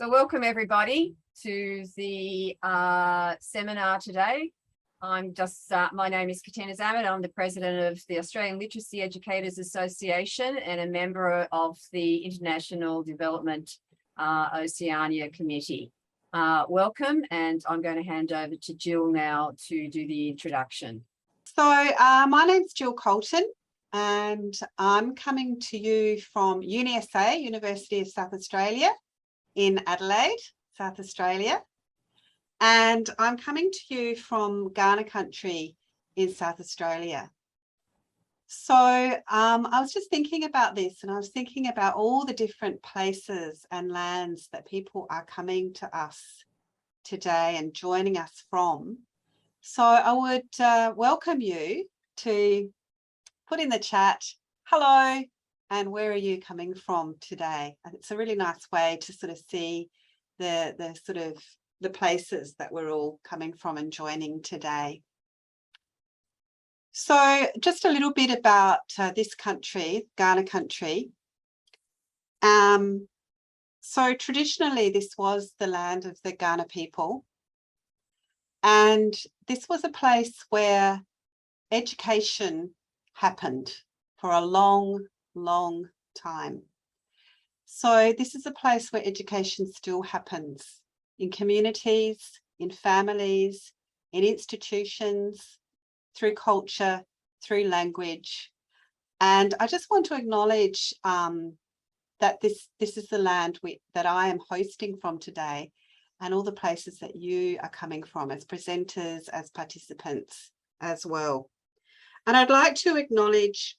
So welcome everybody to the seminar today. My name is Pene. I'm the president of the Australian Literacy Educators Association and a member of the International Development Oceania Committee. Welcome, and I'm going to hand over to Jill now to do the introduction. So my name's Jill Colton, and I'm coming to you from UniSA, University of South Australia in Adelaide, South Australia. And I'm coming to you from Kaurna country in South Australia. So I was just thinking about this, and I was thinking about all the different places and lands that people are coming to us today and joining us from. So I would welcome you to put in the chat, hello, and where are you coming from today? And it's a really nice way to sort of see the places that we're all coming from and joining today. So just a little bit about this country, Kaurna country. So traditionally, this was the land of the Kaurna people. And this was a place where education happened for a long time. So this is a place where education still happens in communities, in families, in institutions, through culture, through language. And I just want to acknowledge that this is the land that I am hosting from today, and all the places that you are coming from as presenters, as participants as well. And I'd like to acknowledge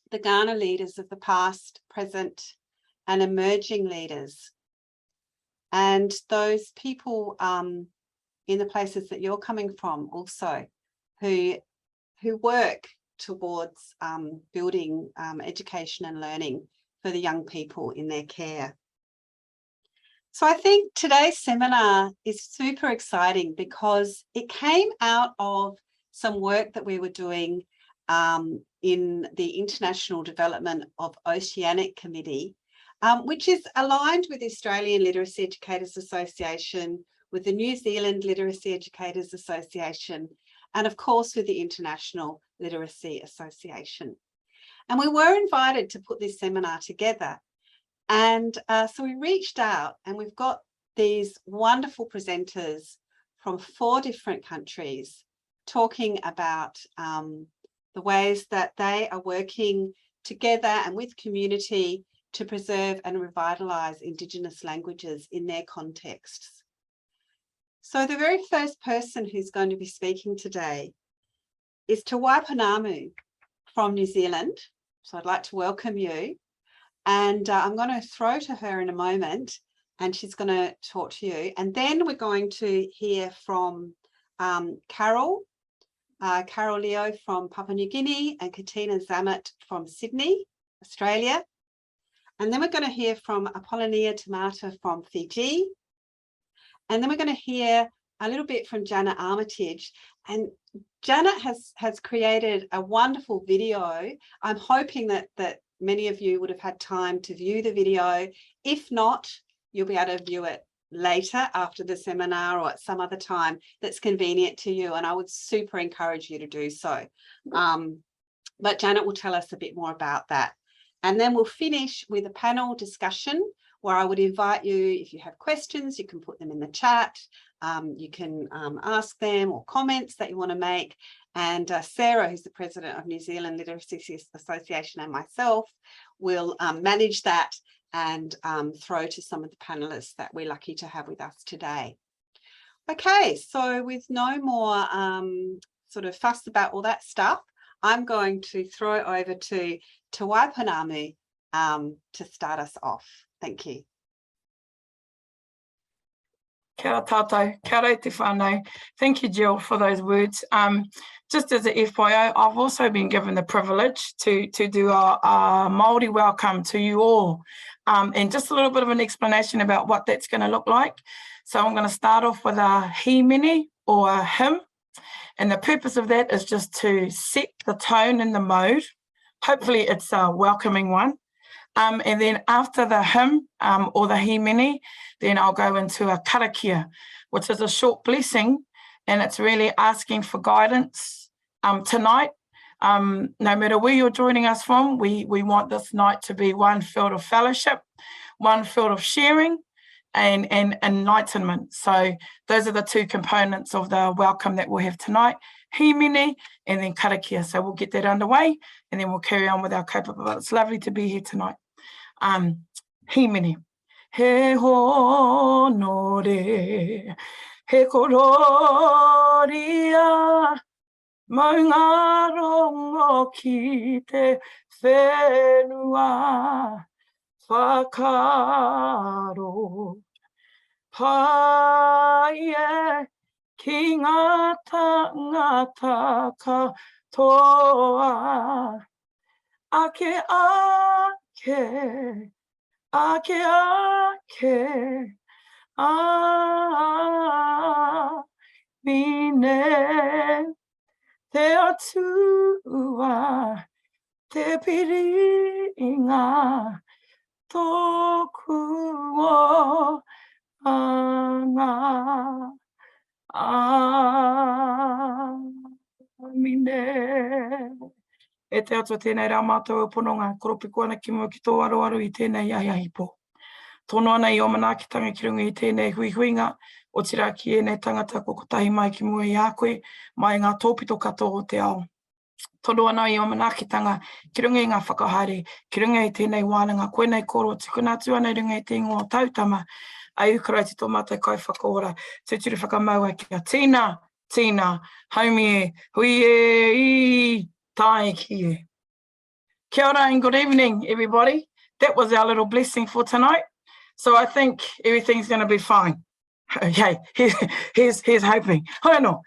the Kaurna leaders of the past, present, and emerging leaders, and those people in the places that you're coming from also, who work towards building education and learning for the young people in their care. So I think today's seminar is super exciting because it came out of some work that we were doing in the International Development of Oceanic Committee, which is aligned with the Australian Literacy Educators Association, with the New Zealand Literacy Educators Association, and of course with the International Literacy Association. And we were invited to put this seminar together. And so we reached out, and we've got these wonderful presenters from 4 different countries talking about the ways that they are working together and with community to preserve and revitalise Indigenous languages in their contexts. So the very first person who's going to be speaking today is Te Waipounamu from New Zealand. So I'd like to welcome you. And I'm going to throw to her in a moment, and she's going to talk to you. And then we're going to hear from Carol Leo from Papua New Guinea, and Katina Zammit from Sydney, Australia. And then we're going to hear from Apollonia Tamata from Fiji. And then we're going to hear a little bit from Janet Armitage. And Janet has created a wonderful video. I'm hoping that many of you would have had time to view the video. If not, you'll be able to view it later after the seminar or at some other time that's convenient to you, and I would super encourage you to do so. But Janet will tell us a bit more about that. And then we'll finish with a panel discussion where I would invite you, if you have questions, you can put them in the chat. You can ask them, or comments that you want to make. And Sarah, who's the president of New Zealand Literacy Association, and myself will manage that and throw to some of the panelists that we're lucky to have with us today. Okay, so with no more sort of fuss about all that stuff, I'm going to throw over to Te Waipounamu to start us off. Thank you. Kia ora tātou, kia ora te whānau. Thank you, Jill, for those words. Just as an FYI, I've also been given the privilege to do a Maori welcome to you all, and just a little bit of an explanation about what that's going to look like. So I'm going to start off with a himene or a hymn, and the purpose of that is just to set the tone and the mode. Hopefully it's a welcoming one. And then after the hymn or the himini, then I'll go into a karakia, which is a short blessing, and it's really asking for guidance tonight. No matter where you're joining us from, we want this night to be one filled of fellowship, one filled of sharing, and enlightenment. So those are the two components of the welcome that we'll have tonight, himini and then karakia. So we'll get that underway and then we'll carry on with our kaupapa. But it's lovely to be here tonight. Himini. He honore, he kororia, maunga rongo ki te whenua, whakaro. Paie ki ngā tangata katoa, ake ake, ake ake, mine, te atua, te piringa, tōku o anga, mine. E te atua tēnei rā mātou e pononga, koropiko ana ki mua ki tō aroaro i tēnei aiahipo. Tono ana i o manaakitanga ki runga i tēnei huihuinga, o tira ki e nei tangata ko kotahi mai ki mua i a koe, mai ngā tōpito katoa o te ao. Tono ana i o manaakitanga ki runga i ngā whakahaere, ki runga i tēnei wānanga, koe nei koro, tikuna atu ana i runga i te ingoa tautama, ai ukarai te tō mātai kai whakaora, te turi whakamaua kia tīna, tīna, haumi e, hui e, i, tai ki e. Kia ora and good evening, everybody. That was our little blessing for tonight. So I think everything's going to be fine. Okay, here's hoping. I don't know.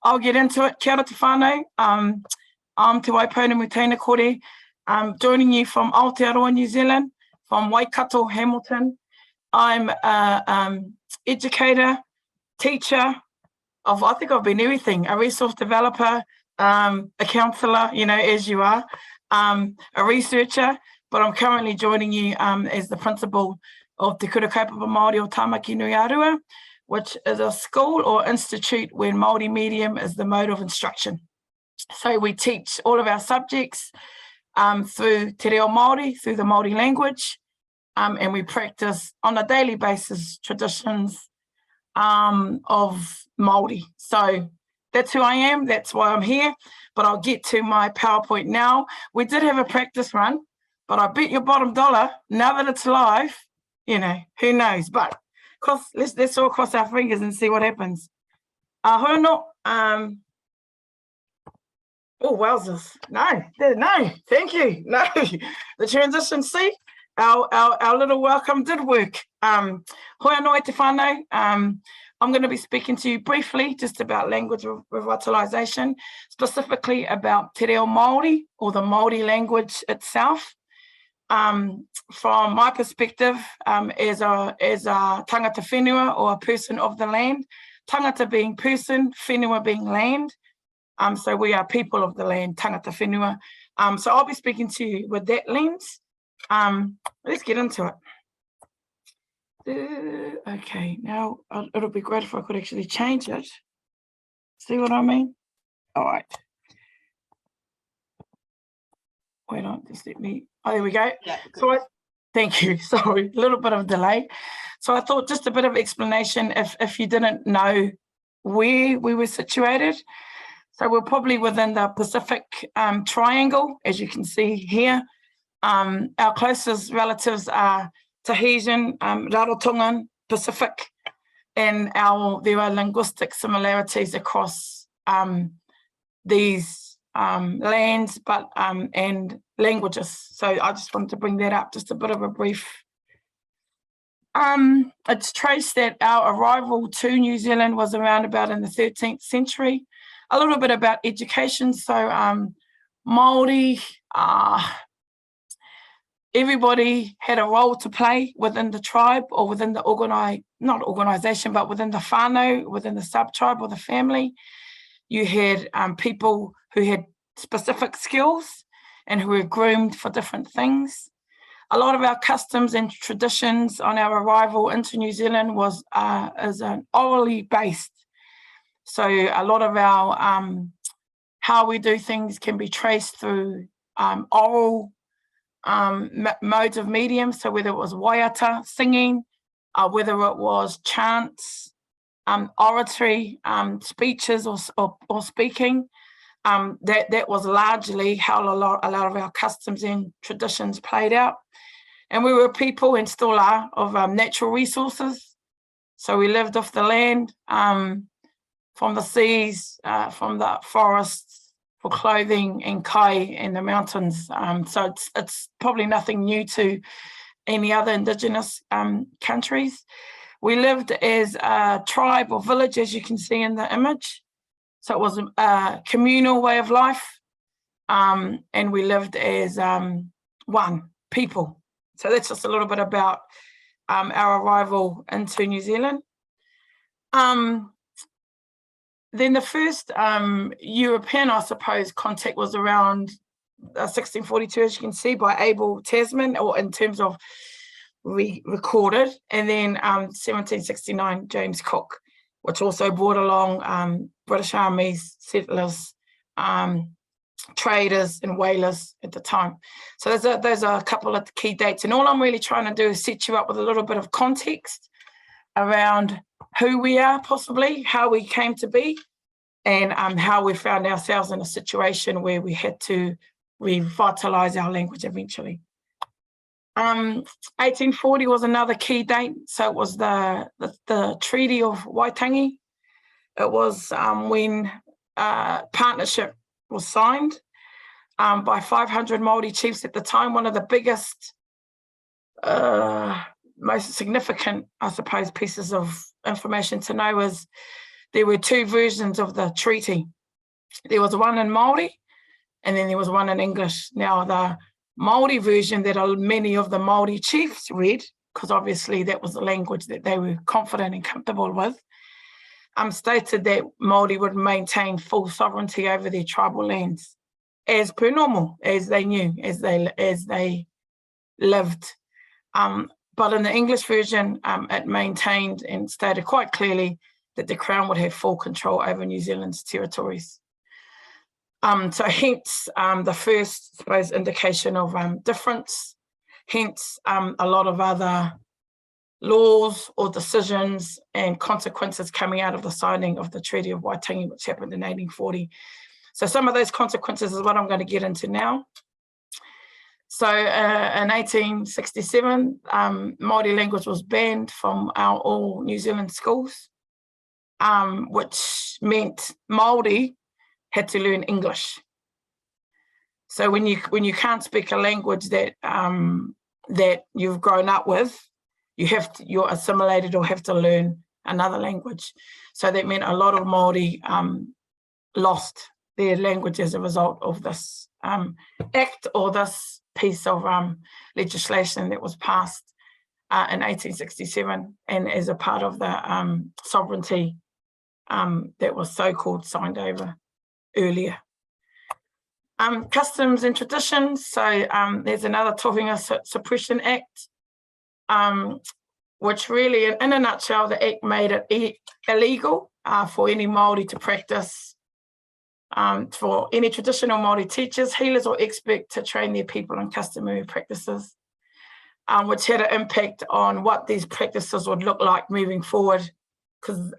I'll get into it. Kia ora te whānau. I'm Te Waipōna Mutena Kore. I'm joining you from Aotearoa, New Zealand, from Waikato, Hamilton. I'm an educator, teacher of, I think I've been everything, a resource developer, a counsellor, you know, as you are, a researcher, but I'm currently joining you as the principal of Te Kura Kaupapa Māori o Tāmaki Nui Arua, which is a school or institute where Māori medium is the mode of instruction. So we teach all of our subjects through Te Reo Māori, through the Maori language, and we practice on a daily basis traditions of Māori. So that's who I am, that's why I'm here, but I'll get to my PowerPoint now. We did have a practice run, but I bet your bottom dollar, now that it's live, you know, who knows, but let's all cross our fingers and see what happens. Hono, oh, wowzers, no, thank you, no, the transition, see, our little welcome did work. Hoi anō te whānau. I'm going to be speaking to you briefly just about language revitalisation, specifically about Te Reo Māori or the Maori language itself. From my perspective, as a tangata whenua or a person of the land, tangata being person, whenua being land. So we are people of the land, tangata whenua. So I'll be speaking to you with that lens. Let's get into it. Okay, now it'll be great if I could actually change it. See what I mean? All right. Wait on, just let me. Oh, there we go. Yeah, so thank you. Sorry, a little bit of delay. So I thought just a bit of explanation if you didn't know where we were situated. So we're probably within the Pacific Triangle, as you can see here. Our closest relatives are Tahitian, Rarotongan, Pacific, and there are linguistic similarities across these lands, but and languages. So I just wanted to bring that up, just a bit of a brief. It's traced that our arrival to New Zealand was around about in the 13th century. A little bit about education. So Māori, everybody had a role to play within the tribe or within the not organisation, but within the whānau, within the sub-tribe or the family. You had people who had specific skills and who were groomed for different things. A lot of our customs and traditions on our arrival into New Zealand is orally based. So a lot of our how we do things can be traced through oral modes of medium. So whether it was waiata, singing, whether it was chants, oratory, speeches or speaking, that was largely how a lot of our customs and traditions played out. And we were people, and still are, of natural resources. So we lived off the land, from the seas, from the forests, for clothing, and kai in the mountains. So it's probably nothing new to any other indigenous countries. We lived as a tribe or village, as you can see in the image. So it was a communal way of life, and we lived as one people. So that's just a little bit about our arrival into New Zealand. Then the first European, I suppose, contact was around 1642, as you can see, by Abel Tasman, or in terms of recorded, and then 1769, James Cook, which also brought along British armies, settlers, traders and whalers at the time. So those are a couple of key dates, and all I'm really trying to do is set you up with a little bit of context around who we are, possibly how we came to be, and how we found ourselves in a situation where we had to revitalise our language eventually. 1840 was another key date. So it was the Treaty of Waitangi. It was when partnership was signed by 500 Maori chiefs at the time. One of the biggest, most significant, I suppose, pieces of information to know is there were two versions of the treaty. There was one in Maori, and then there was one in English. Now, the Maori version that many of the Maori chiefs read, because obviously that was the language that they were confident and comfortable with, stated that Maori would maintain full sovereignty over their tribal lands, as per normal, as they knew, as they lived. But in the English version, it maintained and stated quite clearly that the Crown would have full control over New Zealand's territories. So hence the first, I suppose, indication of difference, hence a lot of other laws or decisions and consequences coming out of the signing of the Treaty of Waitangi, which happened in 1840. So some of those consequences is what I'm going to get into now. So in 1867, Maori language was banned from all New Zealand schools, which meant Maori had to learn English. So when you can't speak a language that that you've grown up with, you're assimilated or have to learn another language. So that meant a lot of Maori lost their language as a result of this act, or this piece of legislation that was passed in 1867, and as a part of the sovereignty that was so-called signed over earlier. Customs and traditions. So there's another Tohinga Suppression Act, which really, in a nutshell, the Act made it illegal for any Māori to practice, for any traditional Māori teachers, healers or experts to train their people in customary practices, which had an impact on what these practices would look like moving forward, because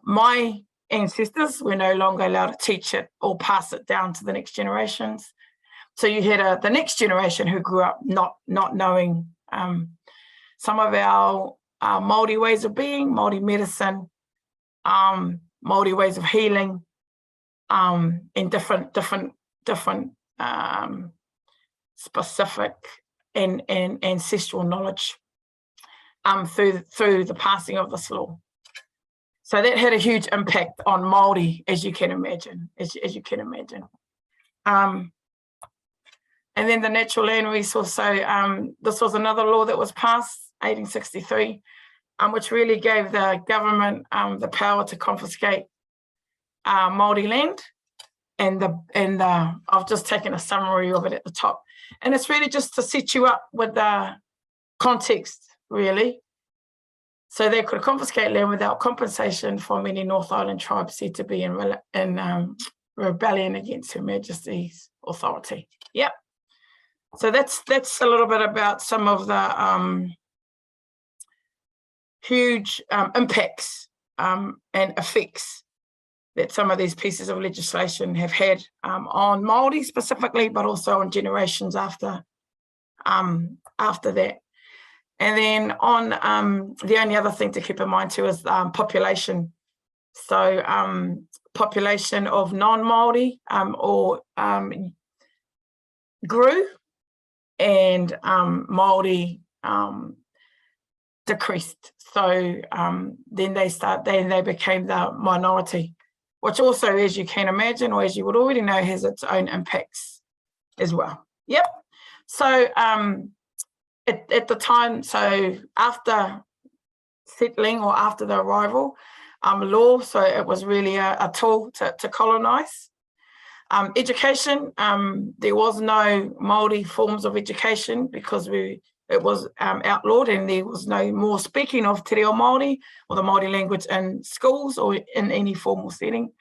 my ancestors were no longer allowed to teach it or pass it down to the next generations. So you had the next generation who grew up not knowing some of our Māori ways of being, Māori medicine, Māori ways of healing, and different specific and ancestral knowledge through the passing of this law. So that had a huge impact on Māori, as you can imagine, and then the natural land resource. So this was another law that was passed, 1863, which really gave the government the power to confiscate Māori land I've just taken a summary of it at the top, and it's really just to set you up with the context, really. So they could confiscate land without compensation from any North Island tribe said to be in rebellion against Her Majesty's authority. Yep. So that's a little bit about some of the huge impacts and effects that some of these pieces of legislation have had on Māori specifically, but also on generations after that. And then on the only other thing to keep in mind too is population. So population of non-Māori grew, and Māori decreased. So then they became the minority, which also, as you can imagine, or as you would already know, has its own impacts as well. Yep. So at the time, so after settling or after the arrival, law, so it was really a tool to colonise. Education, there was no Māori forms of education because it was outlawed, and there was no more speaking of te reo Māori or the Māori language in schools or in any formal setting.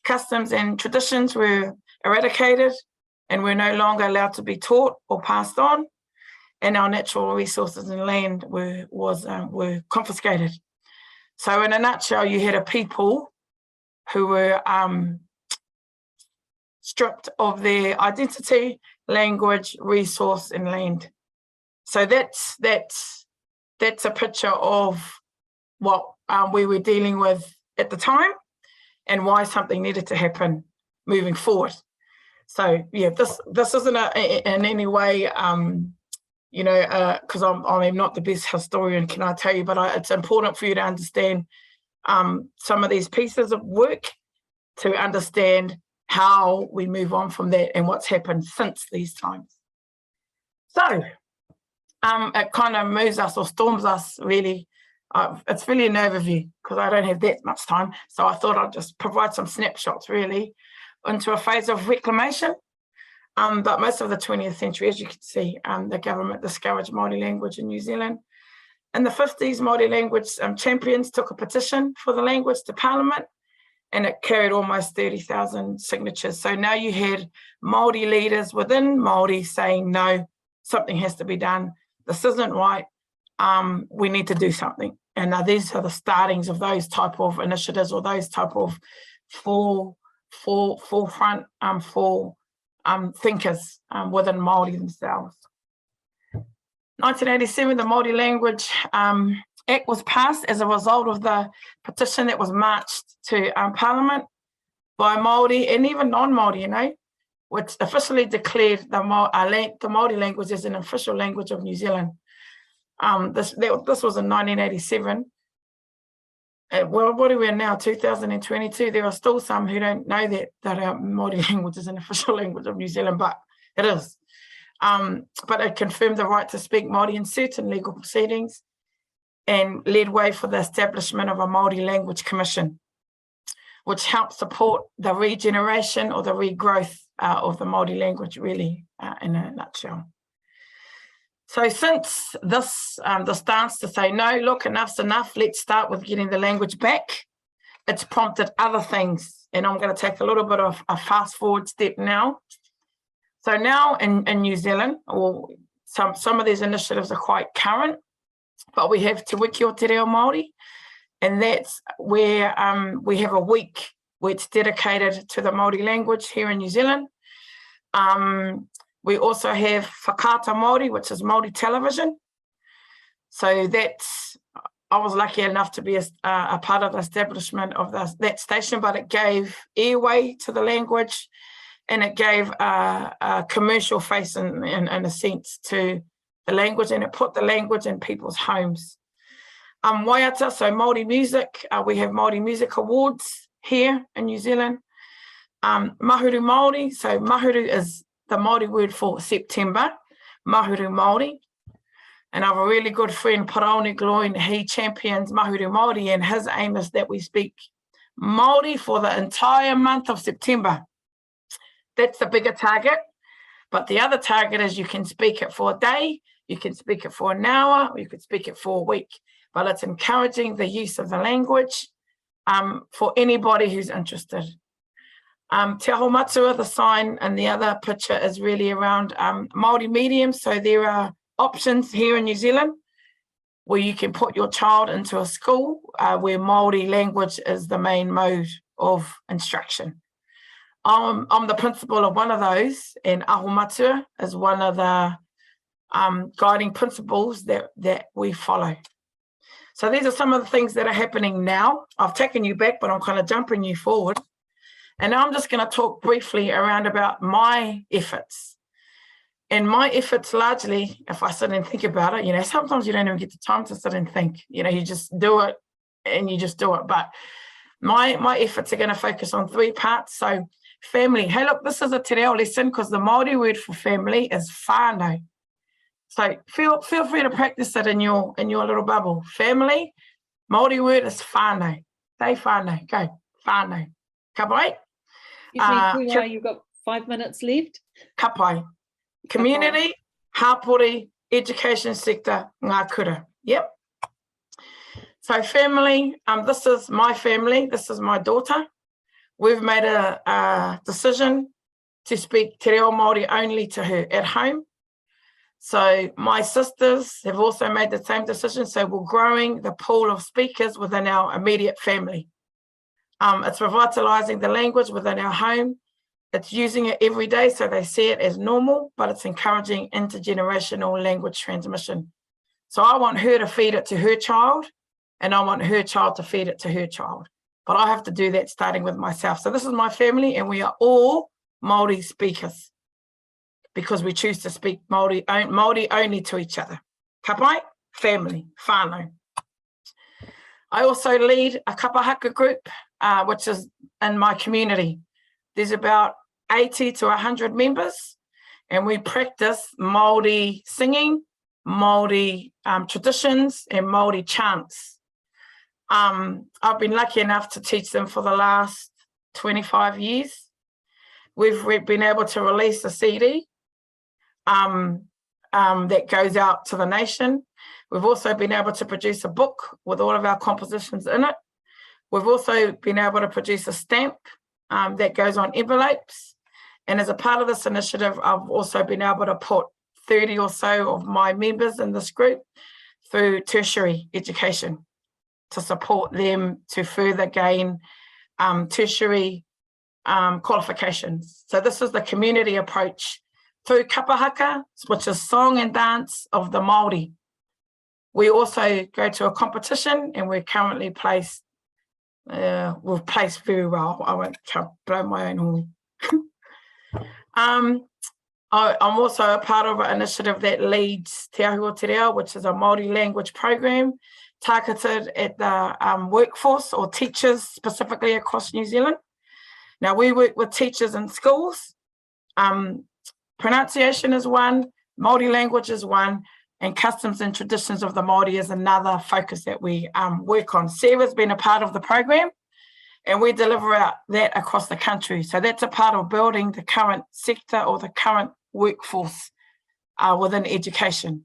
Customs and traditions were eradicated and were no longer allowed to be taught or passed on, and our natural resources and land were confiscated. So in a nutshell, you had a people who were stripped of their identity, language, resource, and land. So that's a picture of what we were dealing with at the time and why something needed to happen moving forward. So yeah, this isn't in any way, because I'm not the best historian, can I tell you, but it's important for you to understand some of these pieces of work to understand how we move on from that and what's happened since these times. So it kind of moves us or storms us, really. It's really an overview because I don't have that much time. So I thought I'd just provide some snapshots, really, into a phase of reclamation. But most of the 20th century, as you can see, the government discouraged Māori language in New Zealand. In the 50s, Māori language champions took a petition for the language to Parliament, and it carried almost 30,000 signatures. So now you had Māori leaders within Māori saying, no, something has to be done. This isn't right. We need to do something. And these are the startings of those type of initiatives or those type of forefront thinkers within Māori themselves. 1987, the Maori Language Act was passed as a result of the petition that was marched to Parliament by Māori and even non-Māori, which officially declared the Māori language as an official language of New Zealand. This was in 1987. Well, what are we in now, 2022? There are still some who don't know that our Māori language is an official language of New Zealand, but it is. But it confirmed the right to speak Māori in certain legal proceedings and led way for the establishment of a Māori Language Commission, which helped support the regeneration or the regrowth of the Māori language, really, in a nutshell. So since this, the stance to say, no, look, enough's enough, let's start with getting the language back, it's prompted other things. And I'm going to take a little bit of a fast forward step now. So now in New Zealand, or some of these initiatives are quite current, but we have Te Wiki o Te Reo Māori, and that's where we have a week where it's dedicated to the Māori language here in New Zealand. We also have Whakaata Māori, which is Māori television. So I was lucky enough to be a part of the establishment of that station, but it gave airway to the language, and it gave a commercial face in a sense to the language, and it put the language in people's homes. Waiata, so Māori music, we have Māori Music Awards here in New Zealand. Mahuru Māori, so mahuru is the Māori word for September, mahuru Māori. And I have a really good friend, Paraone Gloin, he champions mahuru Māori, and his aim is that we speak Māori for the entire month of September. That's the bigger target. But the other target is you can speak it for a day, you can speak it for an hour, or you could speak it for a week. But it's encouraging the use of the language for anybody who's interested. Te Aho Matua, the sign and the other picture is really around Māori mediums. So there are options here in New Zealand where you can put your child into a school where Māori language is the main mode of instruction. I'm the principal of one of those, and Aho Matua is one of the guiding principles that we follow. So these are some of the things that are happening now. I've taken you back, but I'm kind of jumping you forward. And now I'm just going to talk briefly around about my efforts. And my efforts largely, if I sit and think about it, you know, sometimes you don't even get the time to sit and think, you know, you just do it and you just do it. But my efforts are going to focus on 3 parts. So family. Hey, look, this is a te reo lesson because the Māori word for family is whānau. So feel free to practice it in your little bubble. Family, Māori word is whānau. Say whānau. Go. Whānau. Ka pai. You've got 5 minutes left. Ka pai. Community, hapori, education sector, ngā kura. Yep. So family, this is my family. This is my daughter. We've made a decision to speak te reo Māori only to her at home. So my sisters have also made the same decision. So we're growing the pool of speakers within our immediate family. It's revitalising the language within our home. It's using it every day so they see it as normal, but it's encouraging intergenerational language transmission. So I want her to feed it to her child, and I want her child to feed it to her child. But I have to do that starting with myself. So this is my family, and we are all Māori speakers because we choose to speak Māori only to each other. Ka pai, family, whānau. I also lead a kapahaka group, which is in my community. There's about 80 to 100 members, and we practice Māori singing, Māori traditions, and Māori chants. I've been lucky enough to teach them for the last 25 years. We've been able to release a CD that goes out to the nation. We've also been able to produce a book with all of our compositions in it. We've also been able to produce a stamp that goes on envelopes. And as a part of this initiative, I've also been able to put 30 or so of my members in this group through tertiary education to support them to further gain tertiary qualifications. So this is the community approach through kapahaka, which is song and dance of the Māori. We also go to a competition, and we're currently placed. We've placed very well. I won't blow my own horn. I'm also a part of an initiative that leads Te Ahua Te Reo, which is a Māori language program targeted at the workforce or teachers specifically across New Zealand. Now we work with teachers in schools. Pronunciation is one, Māori language is one, and customs and traditions of the Māori is another focus that we work on. Sarah's been a part of the program, and we deliver out that across the country. So that's a part of building the current sector or the current workforce within education.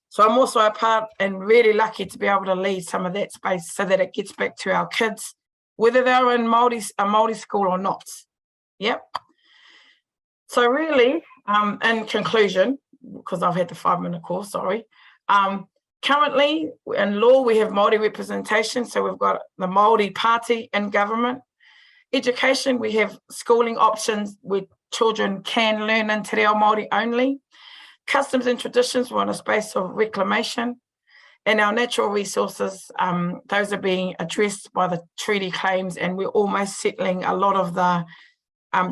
So I'm also a part and really lucky to be able to lead some of that space so that it gets back to our kids, whether they're in a Māori school or not. Yep. So really, in conclusion, because I've had the 5-minute course, sorry. Currently, in law, we have Māori representation. So we've got the Māori party in government. Education, we have schooling options where children can learn in te reo Māori only. Customs and traditions, we're in a space of reclamation. And our natural resources, those are being addressed by the treaty claims, and we're almost settling a lot of the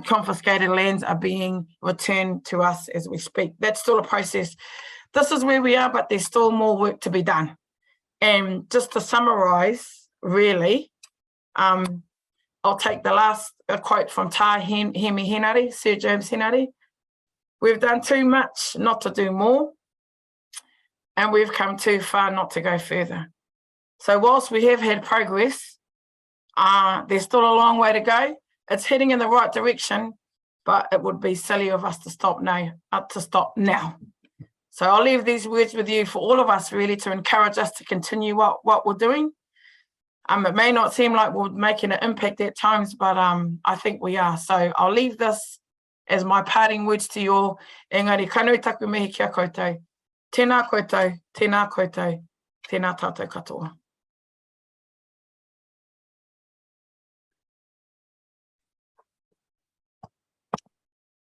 confiscated lands are being returned to us as we speak. That's still a process. This is where we are, but there's still more work to be done. And just to summarize, really, I'll take the last quote from Tā Hemi Henare, Sir James Henare. We've done too much not to do more, and we've come too far not to go further. So whilst we have had progress, there's still a long way to go. It's heading in the right direction, but it would be silly of us to stop now. So I'll leave these words with you for all of us really to encourage us to continue what we're doing. It may not seem like we're making an impact at times, but I think we are. So I'll leave this as my parting words to you all. Engari, kanui taku mihi kia koutou. Tēnā koutou, tēnā koutou, tēnā tātou katoa.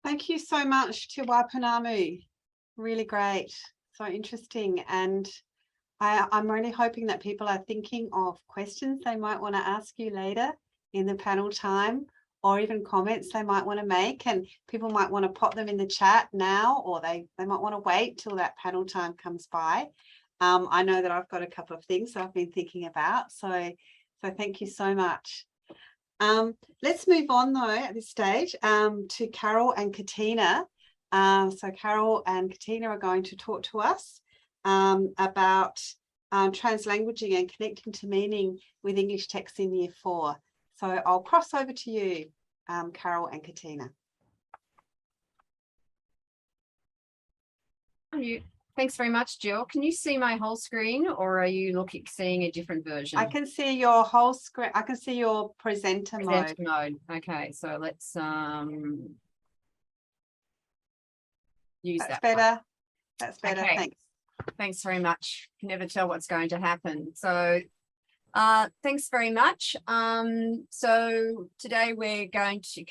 Thank you so much to Waipanamu. Really great, so interesting. And I'm really hoping that people are thinking of questions they might want to ask you later in the panel time, or even comments they might want to make, and people might want to pop them in the chat now, or they might want to wait till that panel time comes by. I know that I've got a couple of things that I've been thinking about, so thank you so much. Let's move on though at this stage to Carol and Katina. So Carol and Katina are going to talk to us about translanguaging and connecting to meaning with English texts in Year 4. So I'll cross over to you, Carol and Katina. Thanks very much, Jill. Can you see my whole screen, or are you seeing a different version? I can see your whole screen. I can see your presenter mode. Okay, so let's use That's that better. one. That's better. Okay. Thanks. Thanks very much. Can never tell what's going to happen. So thanks very much. So today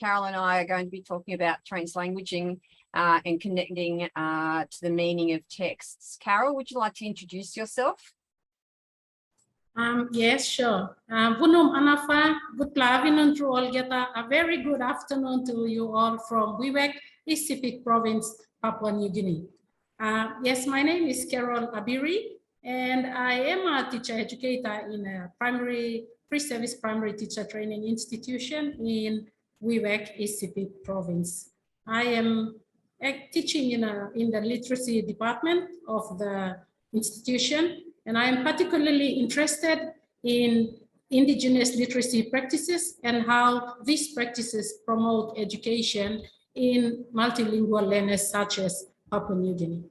Carol and I are going to be talking about translanguaging and connecting to the meaning of texts. Carol, would you like to introduce yourself? Yes, sure. Vunum Anafa, Butlavinun through Olgeta, a very good afternoon to you all from Waitangi, East Pacific Province, Papua New Guinea. Yes, my name is Carol Abiri, and I am a teacher educator in a pre-service primary teacher training institution in Waitangi, East Pacific Province. I am teaching in the literacy department of the institution, and I am particularly interested in indigenous literacy practices and how these practices promote education in multilingual learners such as Papua New Guinea.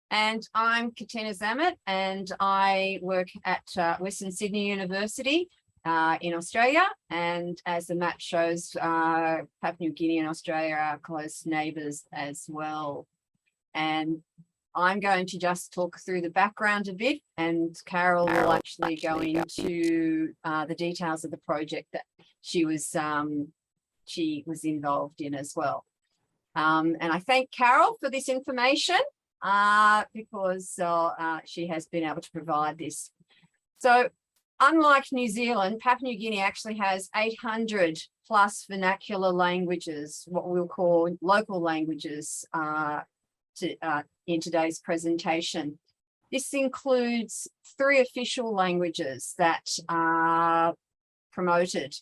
And I'm Katina Zammit, and I work at Western Sydney University in Australia. And as the map shows, Papua New Guinea and Australia are close neighbours as well. And I'm going to just talk through the background a bit, and Carol will actually go into the details of the project that she was involved in as well. And I thank Carol for this information because she has been able to provide this. So unlike New Zealand, Papua New Guinea actually has 800 plus vernacular languages, what we'll call local languages in today's presentation. This includes 3 official languages that are promoted: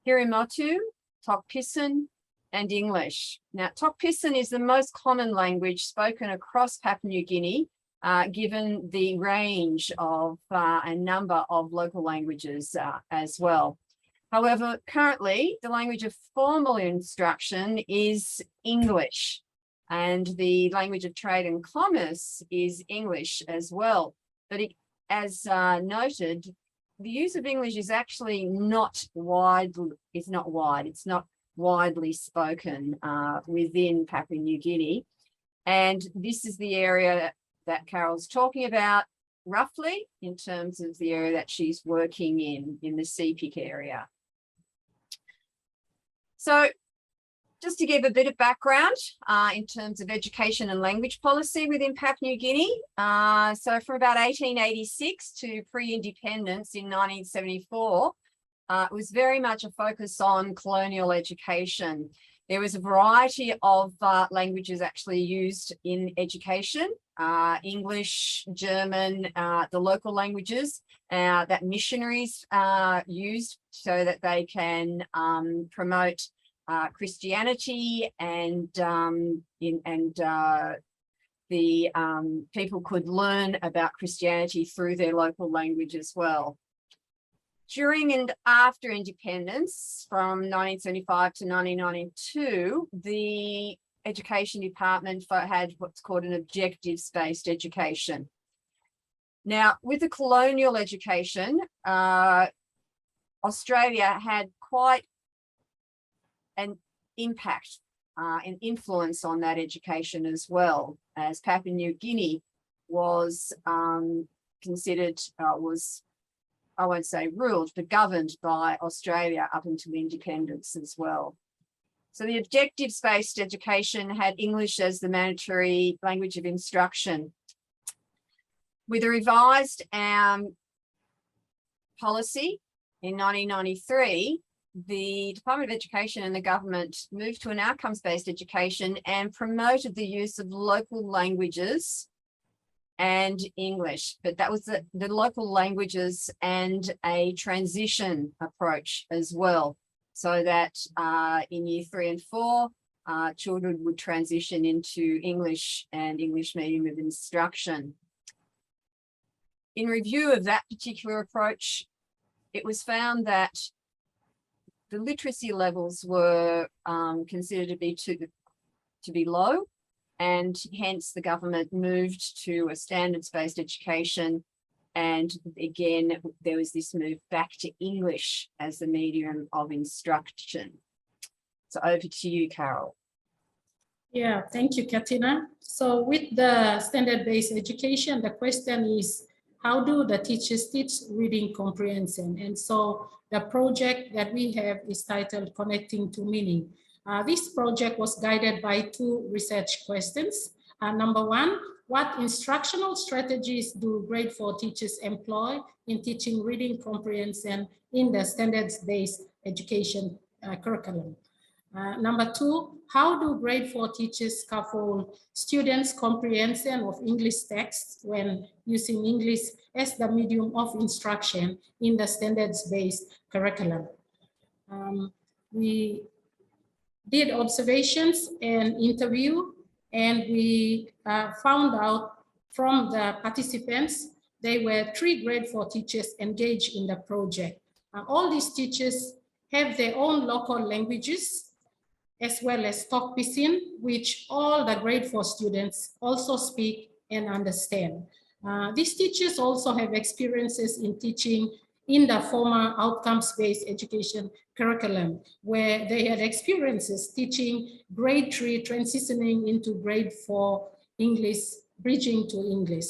Hirimotu, Tok Pisin, and English. Now, Tok Pisin is the most common language spoken across Papua New Guinea, given the range of and number of local languages as well. However, currently, the language of formal instruction is English, and the language of trade and commerce is English as well. But as noted, the use of English is actually not widely spoken within Papua New Guinea. And this is the area that Carol's talking about, roughly, in terms of the area that she's working in the CPIC area. So just to give a bit of background in terms of education and language policy within Papua New Guinea. So from about 1886 to pre-independence in 1974, it was very much a focus on colonial education. There was a variety of languages actually used in education, English, German, the local languages that missionaries used so that they can promote Christianity, and the people could learn about Christianity through their local language as well. During and after independence from 1975 to 1992, the Education Department had what's called an objectives-based education. Now, with the colonial education, Australia had quite an impact and influence on that education as well, as Papua New Guinea was considered, I won't say ruled, but governed by Australia up until independence as well. So the objectives-based education had English as the mandatory language of instruction. With a revised policy in 1993, the Department of Education and the government moved to an outcomes-based education and promoted the use of local languages and English, but that was the local languages and a transition approach as well, so that in year 3 and 4, children would transition into English and English medium of instruction. In review of that particular approach, it was found that the literacy levels were considered to be low, and hence the government moved to a standards-based education. And again, there was this move back to English as the medium of instruction. So over to you, Carol. Yeah, thank you, Katina. So with the standard-based education, the question is, how do the teachers teach reading comprehension? And so the project that we have is titled Connecting to Meaning. This project was guided by 2 research questions. Number 1, what instructional strategies do grade 4 teachers employ in teaching reading comprehension in the standards-based education curriculum? Number 2, how do grade 4 teachers scaffold students' comprehension of English texts when using English as the medium of instruction in the standards-based curriculum? We did observations and interview, and we found out from the participants, there were 3 grade 4 teachers engaged in the project. All these teachers have their own local languages, as well as Tok Pisin, which all the grade 4 students also speak and understand. These teachers also have experiences in teaching in the former outcomes-based education curriculum, where they had experiences teaching grade 3 transitioning into grade 4 English, bridging to English.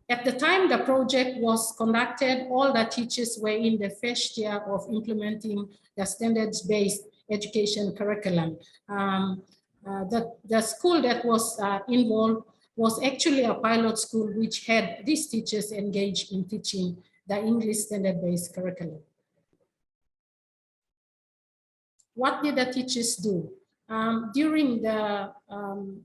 At the time the project was conducted, all the teachers were in the first year of implementing the standards-based education curriculum. The school that was involved was actually a pilot school which had these teachers engaged in teaching the English standard-based curriculum. What did the teachers do? During the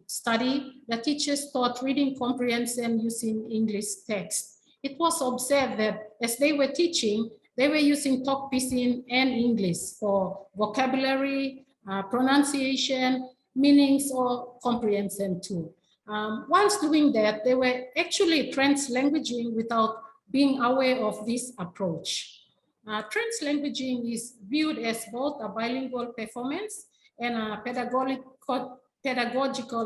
study, the teachers taught reading comprehension using English text. It was observed that as they were teaching, they were using Tok Pisin and English for vocabulary, pronunciation, meanings, or comprehension too. Once doing that, they were actually translanguaging without being aware of this approach. Translanguaging is viewed as both a bilingual performance and a pedagogical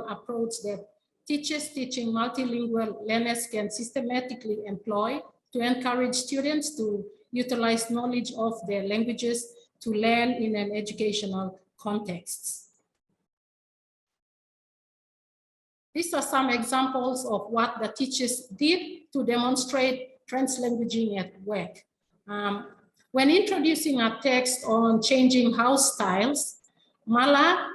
approach that teachers teaching multilingual learners can systematically employ to encourage students to utilize knowledge of their languages to learn in an educational context. These are some examples of what the teachers did to demonstrate translanguaging at work. When introducing a text on changing house styles, Mala,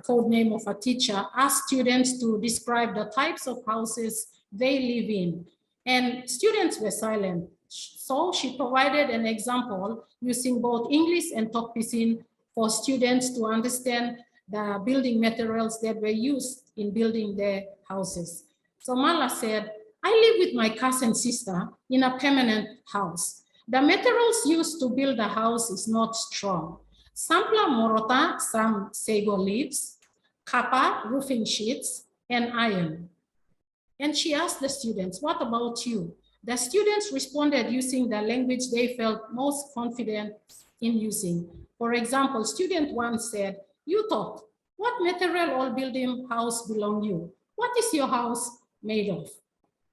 code name of a teacher, asked students to describe the types of houses they live in, and students were silent. So she provided an example using both English and Tok Pisin for students to understand the building materials that were used in building their houses. So Mala said, I live with my cousin sister in a permanent house. The materials used to build a house is not strong. Sampla morota, some sago leaves, kapa, roofing sheets, and iron. And she asked the students, what about you? The students responded using the language they felt most confident in using. For example, student 1 said, "You thought, what material or building house belong you? What is your house made of?"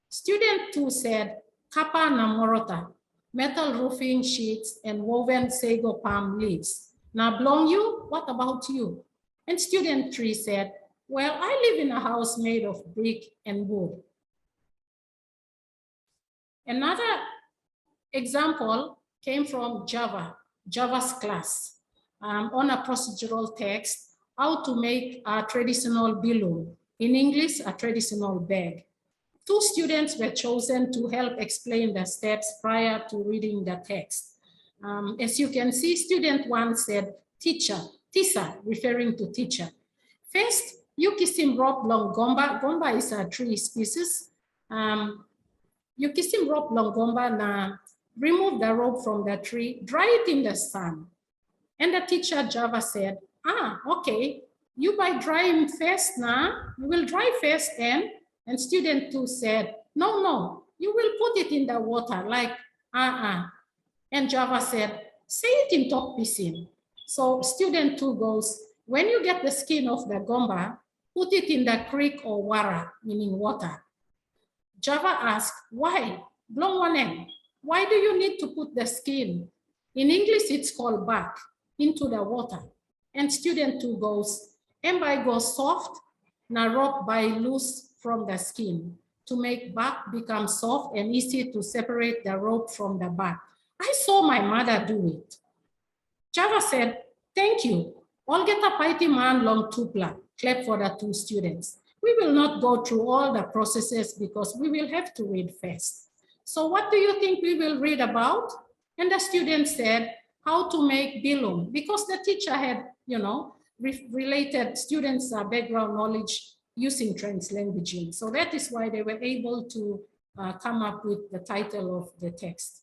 Student 2 said, "Kapa na morota, metal roofing sheets and woven sago palm leaves. Now belong you, what about you?" And student 3 said, "Well, I live in a house made of brick and wood." Another example came from Java's class on a procedural text, how to make a traditional bilum. In English, a traditional bag. 2 students were chosen to help explain the steps prior to reading the text. As you can see, student 1 said, "Teacher, tisa," referring to teacher. "First, you kisim rope long gomba." Gomba is a tree species. You kisim rope long gomba na, remove the rope from the tree, dry it in the sun. And the teacher Java said, "Okay, you by drying first na, you will dry first and student 2 said, no, you will put it in the water like, And Java said, "Say it in talk pisin." So student 2 goes, "When you get the skin of the gomba, put it in the creek or wara, meaning water." Java asked, "Why? Blong one. Why do you need to put the skin?" In English, it's called bark, into the water. And student 2 goes, "Embai goes soft, na rope by loose from the skin to make bark become soft and easy to separate the rope from the bark. I saw my mother do it." Java said, "Thank you. All get a paiti man long tupla." Clap for the 2 students. We will not go through all the processes because we will have to read fast. So what do you think we will read about? And the student said, how to make bilum, because the teacher had, related students' background knowledge using translanguaging. So that is why they were able to come up with the title of the text.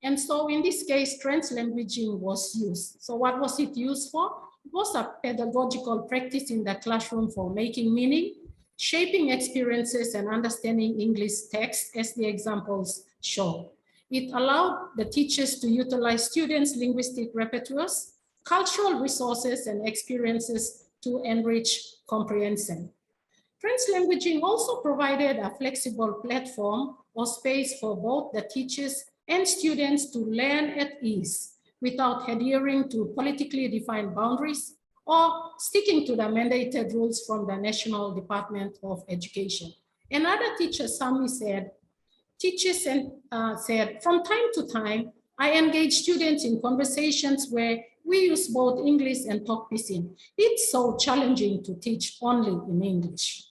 And so in this case, translanguaging was used. So what was it used for? It was a pedagogical practice in the classroom for making meaning, shaping experiences and understanding English text, as the examples show. It allowed the teachers to utilize students' linguistic repertoires, cultural resources and experiences to enrich comprehension. Translanguaging also provided a flexible platform or space for both the teachers and students to learn at ease without adhering to politically defined boundaries or sticking to the mandated rules from the National Department of Education. Another teacher, Sami, said, "From time to time, I engage students in conversations where we use both English and talk pisin. It's so challenging to teach only in English."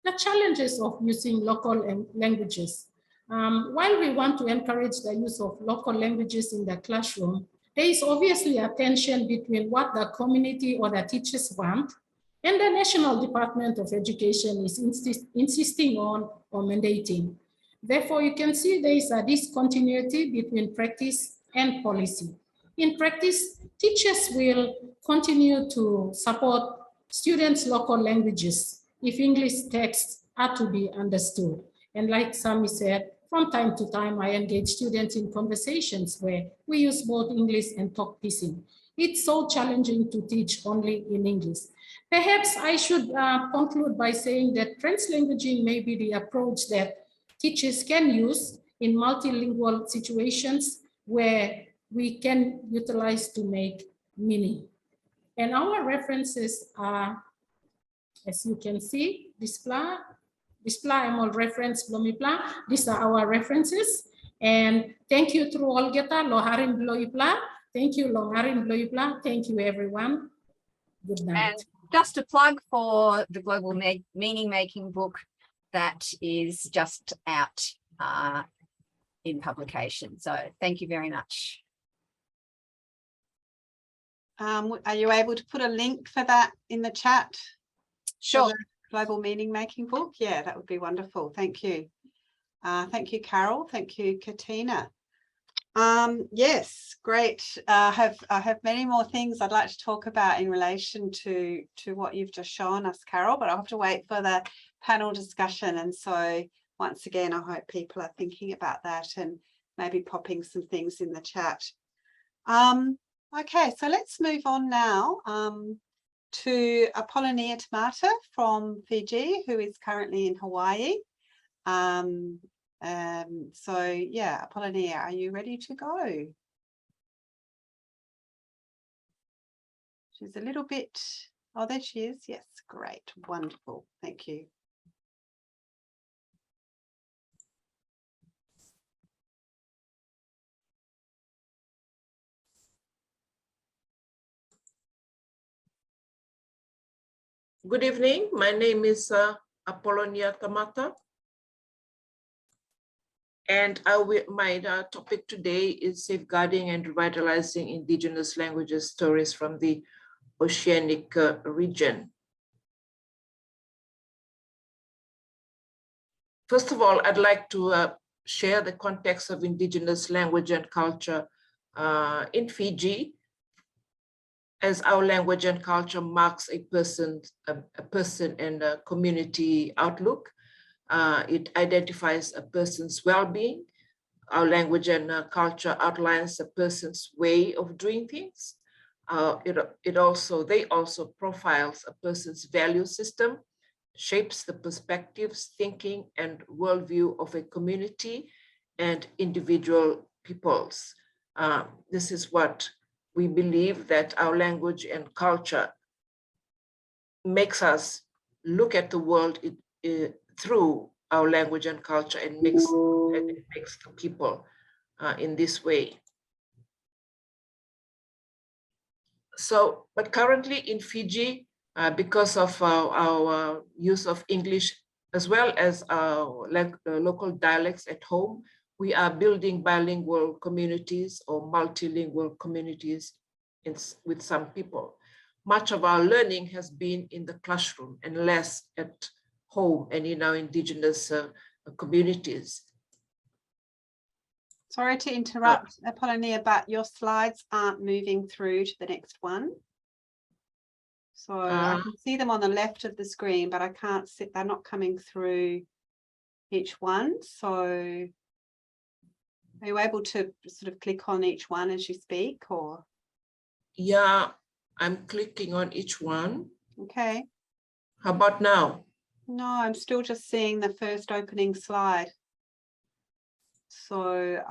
The challenges of using local languages. While we want to encourage the use of local languages in the classroom, there is obviously a tension between what the community or the teachers want and the National Department of Education is insisting on or mandating. Therefore, you can see there is a discontinuity between practice and policy. In practice, teachers will continue to support students' local languages if English texts are to be understood. And like Sami said, from time to time, I engage students in conversations where we use both English and talk pisin. It's so challenging to teach only in English. Perhaps I should conclude by saying that translanguaging may be the approach that teachers can use in multilingual situations where we can utilize to make meaning. And our references are, as you can see, display all reference blomipla. These are our references. And thank you through Olgeta, Loharin Bloipla. Thank you, Loharin Bloipla. Thank you, everyone. Good night. And just a plug for the Global Meaning Making book that is just out in publication. So thank you very much. Are you able to put a link for that in the chat? Sure. Global Meaning Making book? Yeah, that would be wonderful. Thank you. Thank you, Carol. Thank you, Katina. Yes, great. I have many more things I'd like to talk about in relation to what you've just shown us, Carol, but I'll have to wait for the panel discussion. And so once again, I hope people are thinking about that and maybe popping some things in the chat. Okay, so let's move on now to Apollonia Tamata from Fiji, who is currently in Hawaii. So yeah, Apollonia, are you ready to go? She's a little bit, oh, there she is. Yes, great, wonderful, thank you. Good evening. My name is Apollonia Tamata. And my topic today is safeguarding and revitalizing indigenous languages stories from the Oceanic region. First of all, I'd like to share the context of indigenous language and culture in Fiji, as our language and culture marks a person and a community outlook. It identifies a person's well-being. Our language and culture outlines a person's way of doing things. They also profiles a person's value system, shapes the perspectives, thinking, and worldview of a community and individual peoples. This is what we believe, that our language and culture makes us look at the world through our language and culture, and it makes the people in this way. So, but currently in Fiji, because of our use of English as well as our local dialects at home, we are building bilingual communities or multilingual communities with some people. Much of our learning has been in the classroom and less at home and in our indigenous communities. Sorry to interrupt, Apollonia, but your slides aren't moving through to the next one. So I can see them on the left of the screen, but I can't see, they're not coming through each one. So are you able to sort of click on each one as you speak, or? Yeah, I'm clicking on each one. Okay. How about now? No, I'm still just seeing the first opening slide. So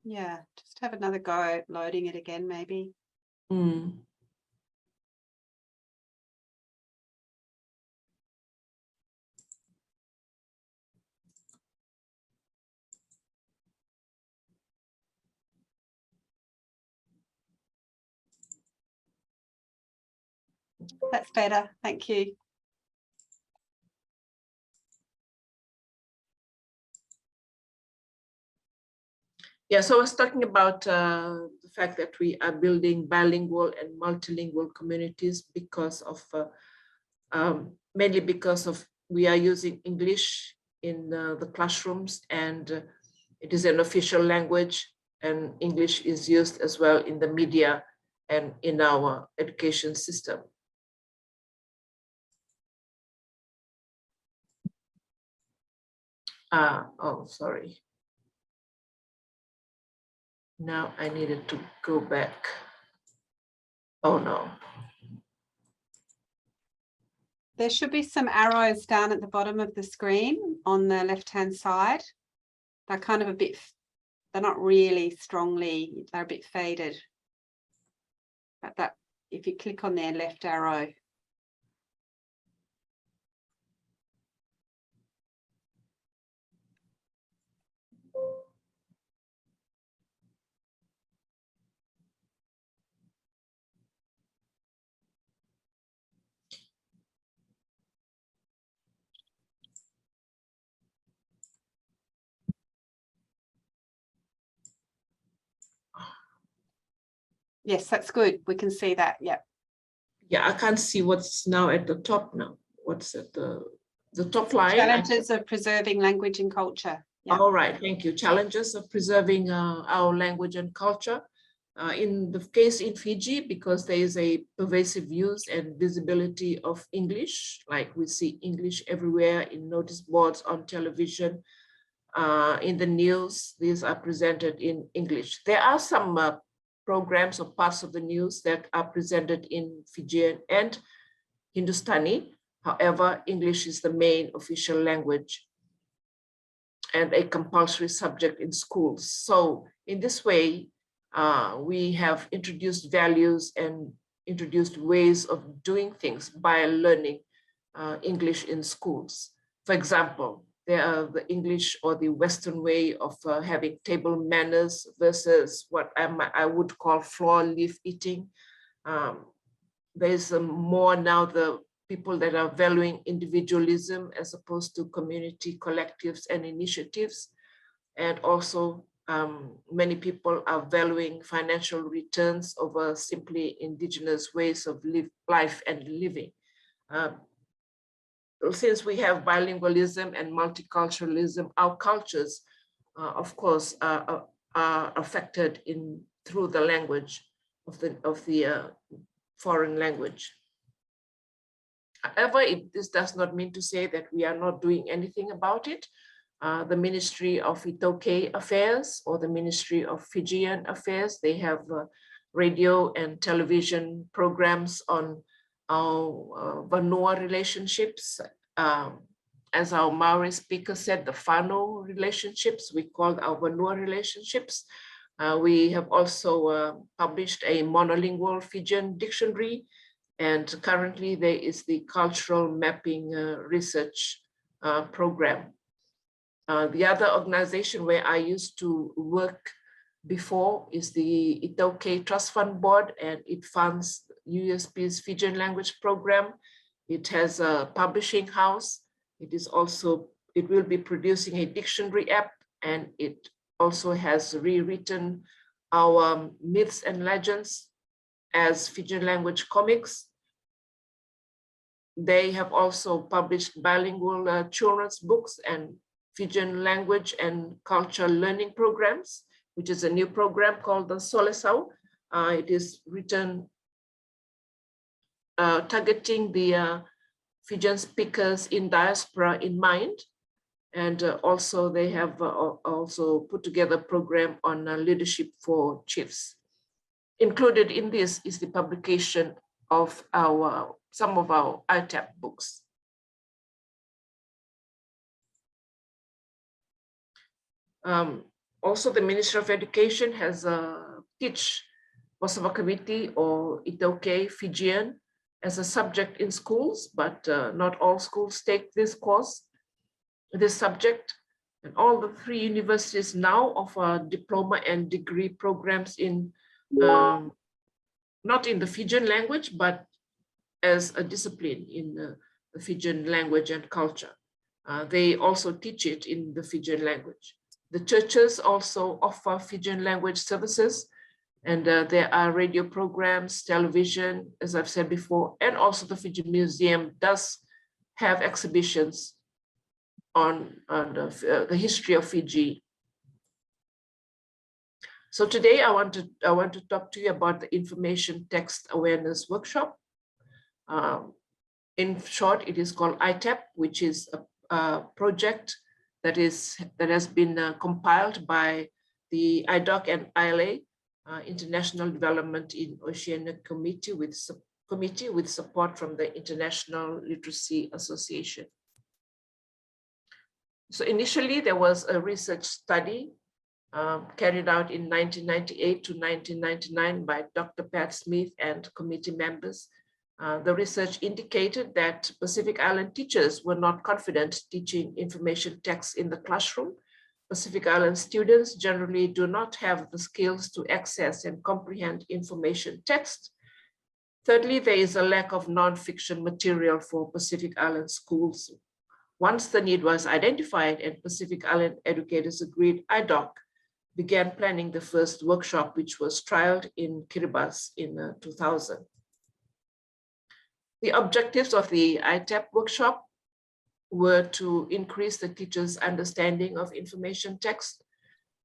yeah, just have another go at loading it again, maybe. That's better, thank you. Yeah, so I was talking about the fact that we are building bilingual and multilingual communities because of, mainly because of we are using English in the classrooms, and it is an official language, and English is used as well in the media and in our education system. Oh, sorry. Now I needed to go back. Oh no. There should be some arrows down at the bottom of the screen on the left-hand side. They're kind of a bit, they're not really strongly, they're a bit faded. But that, if you click on their left arrow. Yes, that's good. We can see that. Yeah. Yeah, I can't see what's now at the top now. What's at the top line? Challenges of preserving language and culture. Yeah. All right, thank you. Challenges of preserving our language and culture. In the case in Fiji, because there is a pervasive use and visibility of English, like we see English everywhere in notice boards, on television, in the news, these are presented in English. There are some programs or parts of the news that are presented in Fijian and Hindustani. However, English is the main official language and a compulsory subject in schools. So in this way, we have introduced values and introduced ways of doing things by learning English in schools. For example, there are the English or the Western way of having table manners versus what I would call floor leaf eating. There's more now the people that are valuing individualism as opposed to community collectives and initiatives. And also many people are valuing financial returns over simply indigenous ways of life and living. Since we have bilingualism and multiculturalism, our cultures, of course, are affected through the language of the foreign language. However, this does not mean to say that we are not doing anything about it. The Ministry of ITAP Affairs or the Ministry of Fijian Affairs, they have radio and television programs on our Vanua relationships. As our Maori speaker said, the whānau relationships, we call our Vanua relationships. We have also published a monolingual Fijian dictionary, and currently there is the cultural mapping research program. The other organization where I used to work before is the ITAP Trust Fund Board, and it funds USP's Fijian language program. It has a publishing house. It will be producing a dictionary app, and it also has rewritten our myths and legends as Fijian language comics. They have also published bilingual children's books and Fijian language and culture learning programs, which is a new program called the Solesau. It is written targeting the Fijian speakers in diaspora in mind. And also they have also put together a program on leadership for chiefs. Included in this is the publication of some of our ITAP books. Also, the Ministry of Education has teach Wasava Committee or ITAP Fijian as a subject in schools, but not all schools take this subject. And all the 3 universities now offer diploma and degree programs in, not in the Fijian language, but as a discipline in the Fijian language and culture. They also teach it in the Fijian language. The churches also offer Fijian language services, and there are radio programs, television, as I've said before, and also the Fijian Museum does have exhibitions on the history of Fiji. So today I want to talk to you about the Information Text Awareness Workshop. In short, it is called ITAP, which is a project that has been compiled by the IDOC and ILA, International Development in Oceanic Committee with support from the International Literacy Association. So initially there was a research study carried out in 1998 to 1999 by Dr. Pat Smith and committee members. The research indicated that Pacific Island teachers were not confident teaching information text in the classroom. Pacific Island students generally do not have the skills to access and comprehend information text. Thirdly, there is a lack of non-fiction material for Pacific Island schools. Once the need was identified and Pacific Island educators agreed, IDOC began planning the first workshop, which was trialed in Kiribati in 2000. The objectives of the ITAP workshop were to increase the teachers' understanding of information text,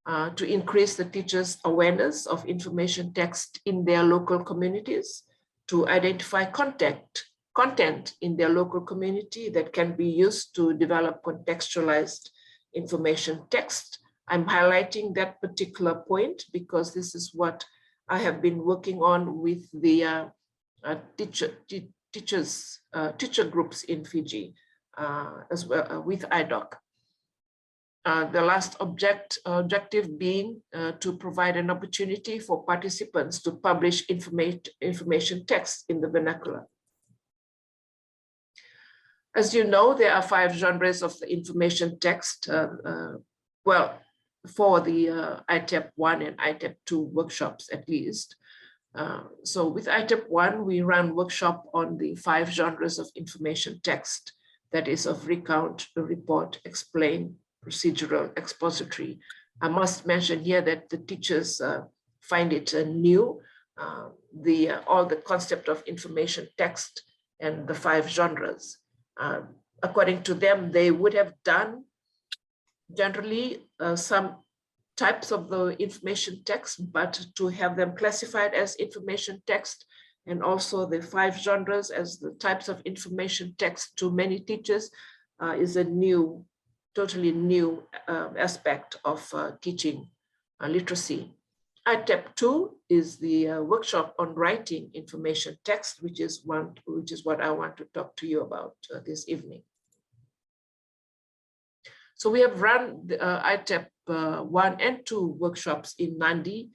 to increase the teachers' awareness of information text in their local communities, to identify content in their local community that can be used to develop contextualized information text. I'm highlighting that particular point because this is what I have been working on with the teacher groups in Fiji, as well with IDOC. The last objective being to provide an opportunity for participants to publish information text in the vernacular. As you know, there are 5 genres of the information text. Well, for the ITAP 1 and ITAP 2 workshops at least. So with ITAP 1, we run workshop on the 5 genres of information text, that is of recount, report, explain, procedural, expository. I must mention here that the teachers find it new, all the concept of information text and the 5 genres. According to them, they would have done generally some types of the information text, but to have them classified as information text and also the 5 genres as the types of information text to many teachers is a new, totally new aspect of teaching literacy. ITAP 2 is the workshop on writing information text, which is what I want to talk to you about this evening. So we have run the ITAP 1 and 2 workshops in Nadi,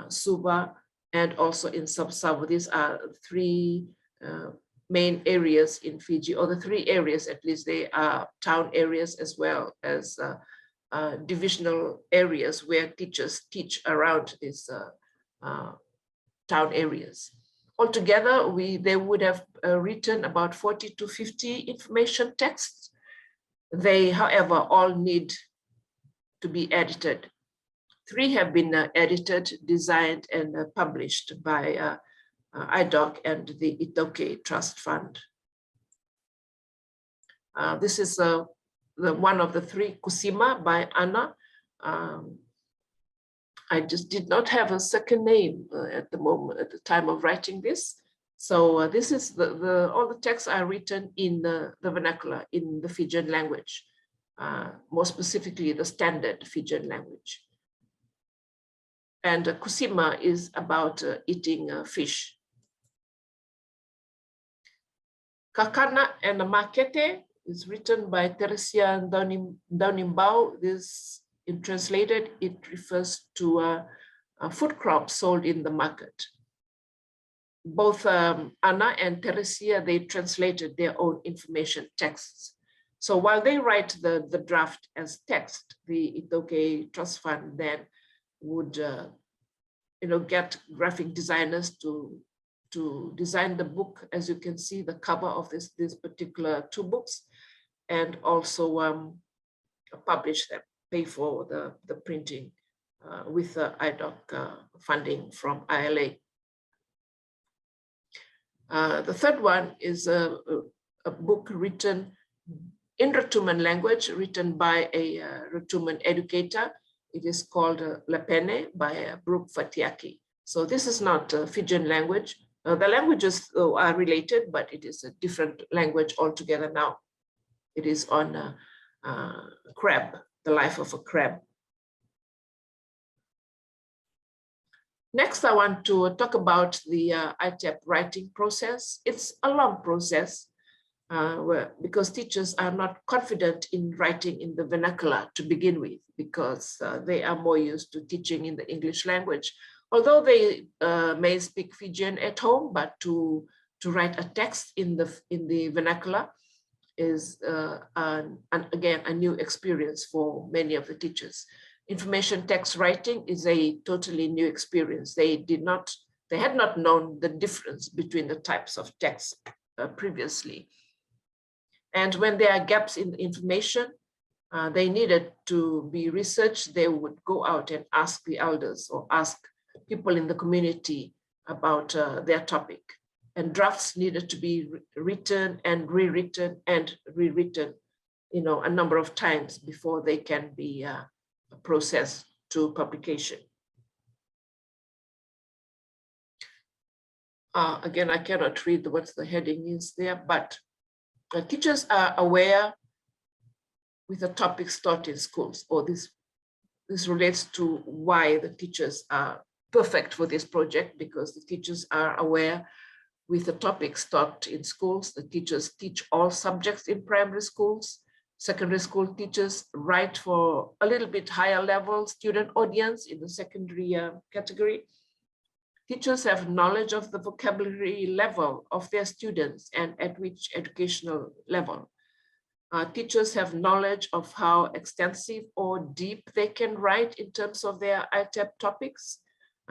Suva, and also in Sabsavo. These are 3 main areas in Fiji, or the 3 areas at least. They are town areas as well as divisional areas where teachers teach around these town areas. Altogether, they would have written about 40 to 50 information texts. They, however, all need to be edited. 3 have been edited, designed, and published by IDOC and the Itoke Trust Fund. This is one of the 3, Kusima by Anna. I just did not have a second name at the moment, at the time of writing this. So this is all the texts are written in the vernacular, in the Fijian language, more specifically the standard Fijian language. And Kusima is about eating fish. Kakana and Makete is written by Teresia Daunimbau. This, in translated, it refers to a food crop sold in the market. Both Anna and Teresia, they translated their own information texts. So while they write the draft as text, the Itoke Trust Fund then would get graphic designers to design the book, as you can see, the cover of this particular 2 books, and also publish them, pay for the printing with the IDOC funding from ILA. The third one is a book written in Ratuman language, written by a Ratuman educator. It is called Pene by Brooke Fatiaki. So this is not a Fijian language. The languages are related, but it is a different language altogether now. It is on crab, the life of a crab. Next, I want to talk about the ITAP writing process. It's a long process because teachers are not confident in writing in the vernacular to begin with, because they are more used to teaching in the English language. Although they may speak Fijian at home, but to write a text in the vernacular is again a new experience for many of the teachers. Information text writing is a totally new experience. They had not known the difference between the types of text previously. And when there are gaps in the information, they needed to be researched. They would go out and ask the elders or ask people in the community about their topic. And drafts needed to be written and rewritten a number of times before they can be processed to publication. Again, I cannot read what the heading is there, but teachers are aware with the topics taught in schools, or this relates to why the teachers are perfect for this project, because the teachers are aware with the topics taught in schools. The teachers teach all subjects in primary schools. Secondary school teachers write for a little bit higher level student audience in the secondary category. Teachers have knowledge of the vocabulary level of their students and at which educational level. Teachers have knowledge of how extensive or deep they can write in terms of their ITAP topics,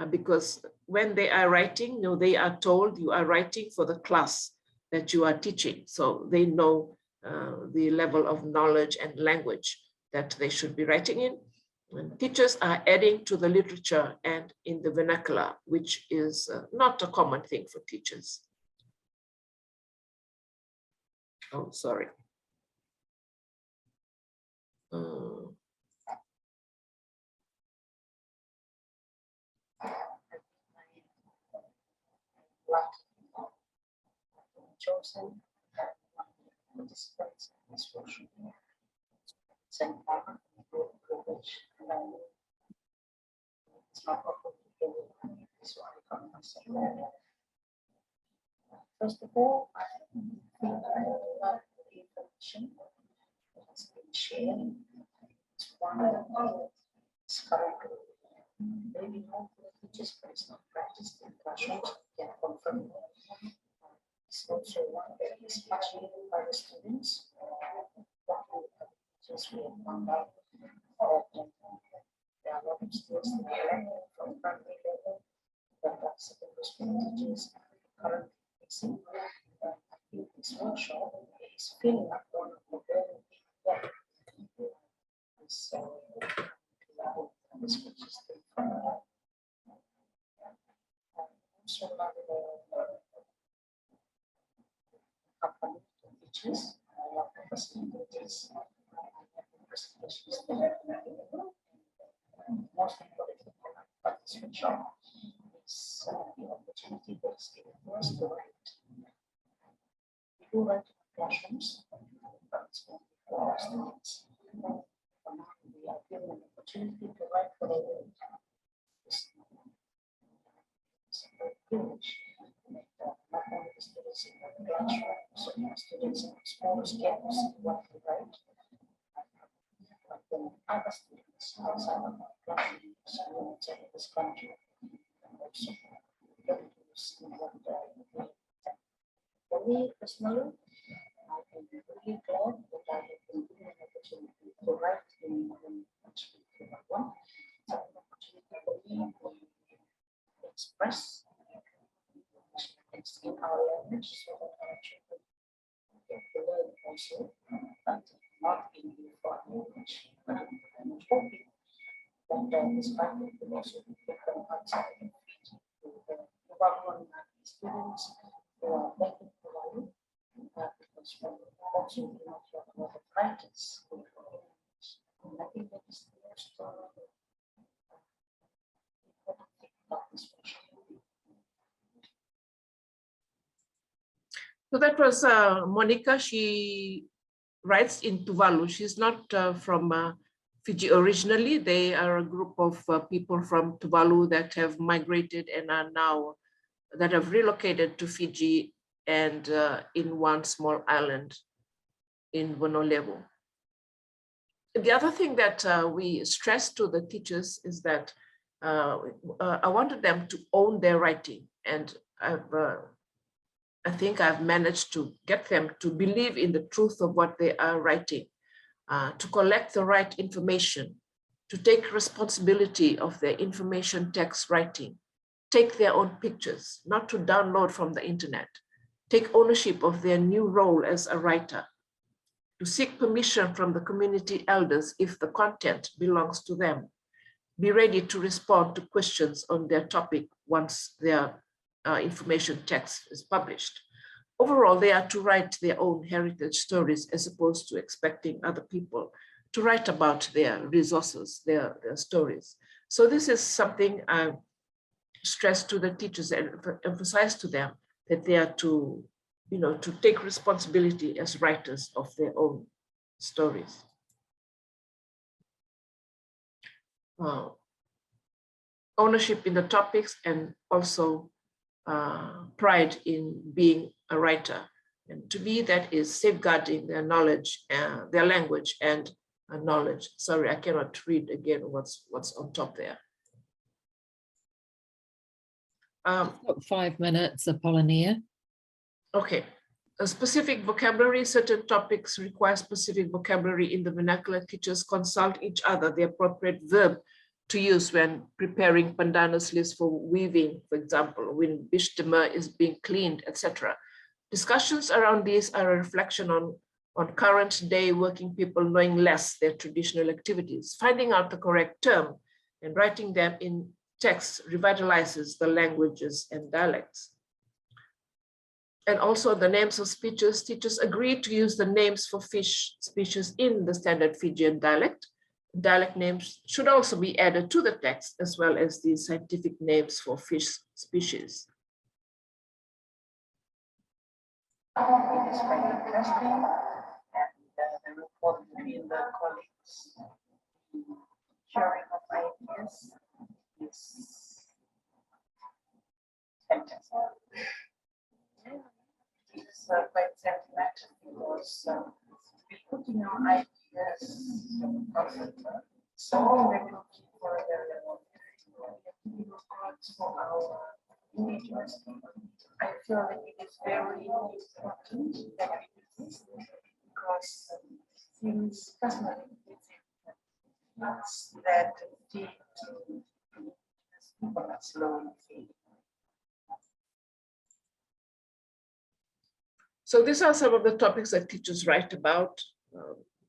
because when they are writing, they are told you are writing for the class that you are teaching. So they know the level of knowledge and language that they should be writing in. And teachers are adding to the literature and in the vernacular, which is not a common thing for teachers. Oh, sorry. Chosen participants in this workshop. It's not often so I can't myself. First of all, I love the information that has been shared. It's wonderful. It's currently maybe not for the teachers, but it's not practiced in classrooms. Can confirm. It's also one that is much needed by the students. Just we have found out that there are a lot of students that are learning from primary level that secondary school teachers are currently facing. I think this workshop is filling up one of the very big gaps. So, this which is the also company teachers, facilities, presentations. Most importantly, but this workshop is the opportunity that is given to us to write. We do write in classrooms, but it's only for our students. For now, we are given an opportunity to write for the privilege. Not only the students in the classroom, so students in smaller scales what to write, but then other students outside of our classroom, outside of this country, and also get to see what they for me personally, I am really glad that I have been given an opportunity to write in much one. It's an opportunity for me to express in our language so that our children get to learn also, but not in the foreign language. But I'm hoping that this language will also be taken outside of Fiji to Tuvaluan students who are making Tuvalu, because from also we not have a lot of practice with foreign language. And I think that is the most important thing about this workshop. So that was Monica. She writes in Tuvalu. She's not from Fiji originally. They are a group of people from Tuvalu that have migrated and are now, that have relocated to Fiji and in one small island in Wonolevu. The other thing that we stress to the teachers is that I wanted them to own their writing, and I think I've managed to get them to believe in the truth of what they are writing, to collect the right information, to take responsibility of their information text writing, take their own pictures, not to download from the internet, take ownership of their new role as a writer, to seek permission from the community elders if the content belongs to them, be ready to respond to questions on their topic once their information text is published. overall, they are to write their own heritage stories as opposed to expecting other people to write about their resources, their stories. So this is something I stress to the teachers and emphasize to them, that they are to, to take responsibility as writers of their own stories. Ownership in the topics, and also pride in being a writer. And to me, that is safeguarding their knowledge, their language and knowledge. Sorry, I cannot read again what's on top there. 5 minutes, Apollonia. Okay. A specific vocabulary, certain topics require specific vocabulary in the vernacular. Teachers consult each other, the appropriate verb to use when preparing pandanus list for weaving, for example, when bishtema is being cleaned, etc. Discussions around these are a reflection on current day working people knowing less their traditional activities. Finding out the correct term and writing them in text revitalizes the languages and dialects. And also the names of species, teachers agreed to use the names for fish species in the standard Fijian dialect. Dialect names should also be added to the text, as well as the scientific names for fish species. It is very interesting, and the report between the colleagues, sharing of ideas is fantastic. It's quite sentimental because we're putting our ideas so we're looking for for our indigenous people. I feel that it is very important that we do this because things personally it's that deep to people are slowly fading. So these are some of the topics that teachers write about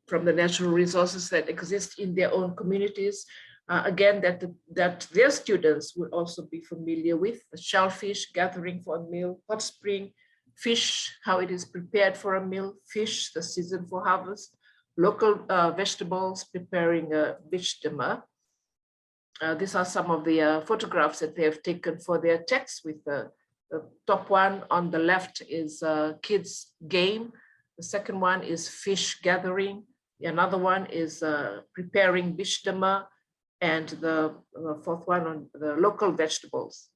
from the natural resources that exist in their own communities. Again, that their students would also be familiar with the shellfish gathering for a meal, hot spring, fish, how it is prepared for a meal, fish, the season for harvest, local vegetables, preparing a bishtema. These are some of the photographs that they have taken for their text. With the top one on the left is kids game. The second one is fish gathering. Another one is preparing bishtema, and the fourth one on the local vegetables.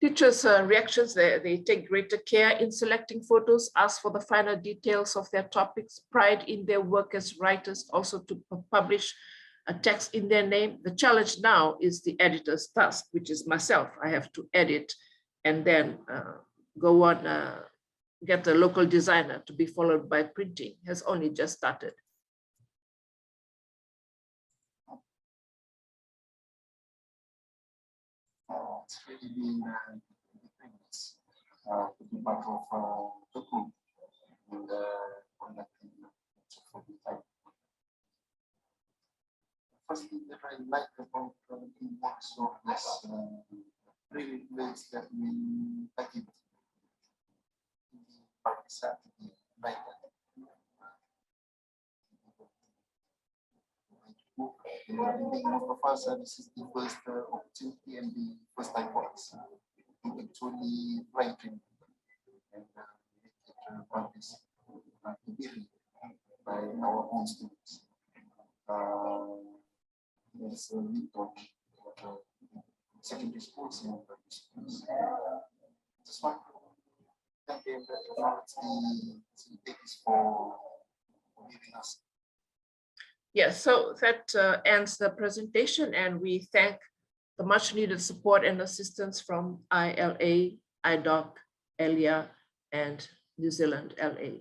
Teachers' reactions, they take greater care in selecting photos, ask for the finer details of their topics, pride in their work as writers, also to publish a text in their name. The challenge now is the editor's task, which is myself. I have to edit and then go on, get a local designer to be followed by printing. Has only just started. It's really been famous to be part of the group in the conducting of the type. First thing that I like about the works of this really place that we like it. Like most of us, this is the first opportunity and the first time for us to actually writing and practice to be read by our own students. There's a little secondary schools and primary schools. Just one. Thank you very much. It's for giving us. Yes, so that ends the presentation, and we thank the much needed support and assistance from ILA, IDOC, ELIA, and New Zealand LA.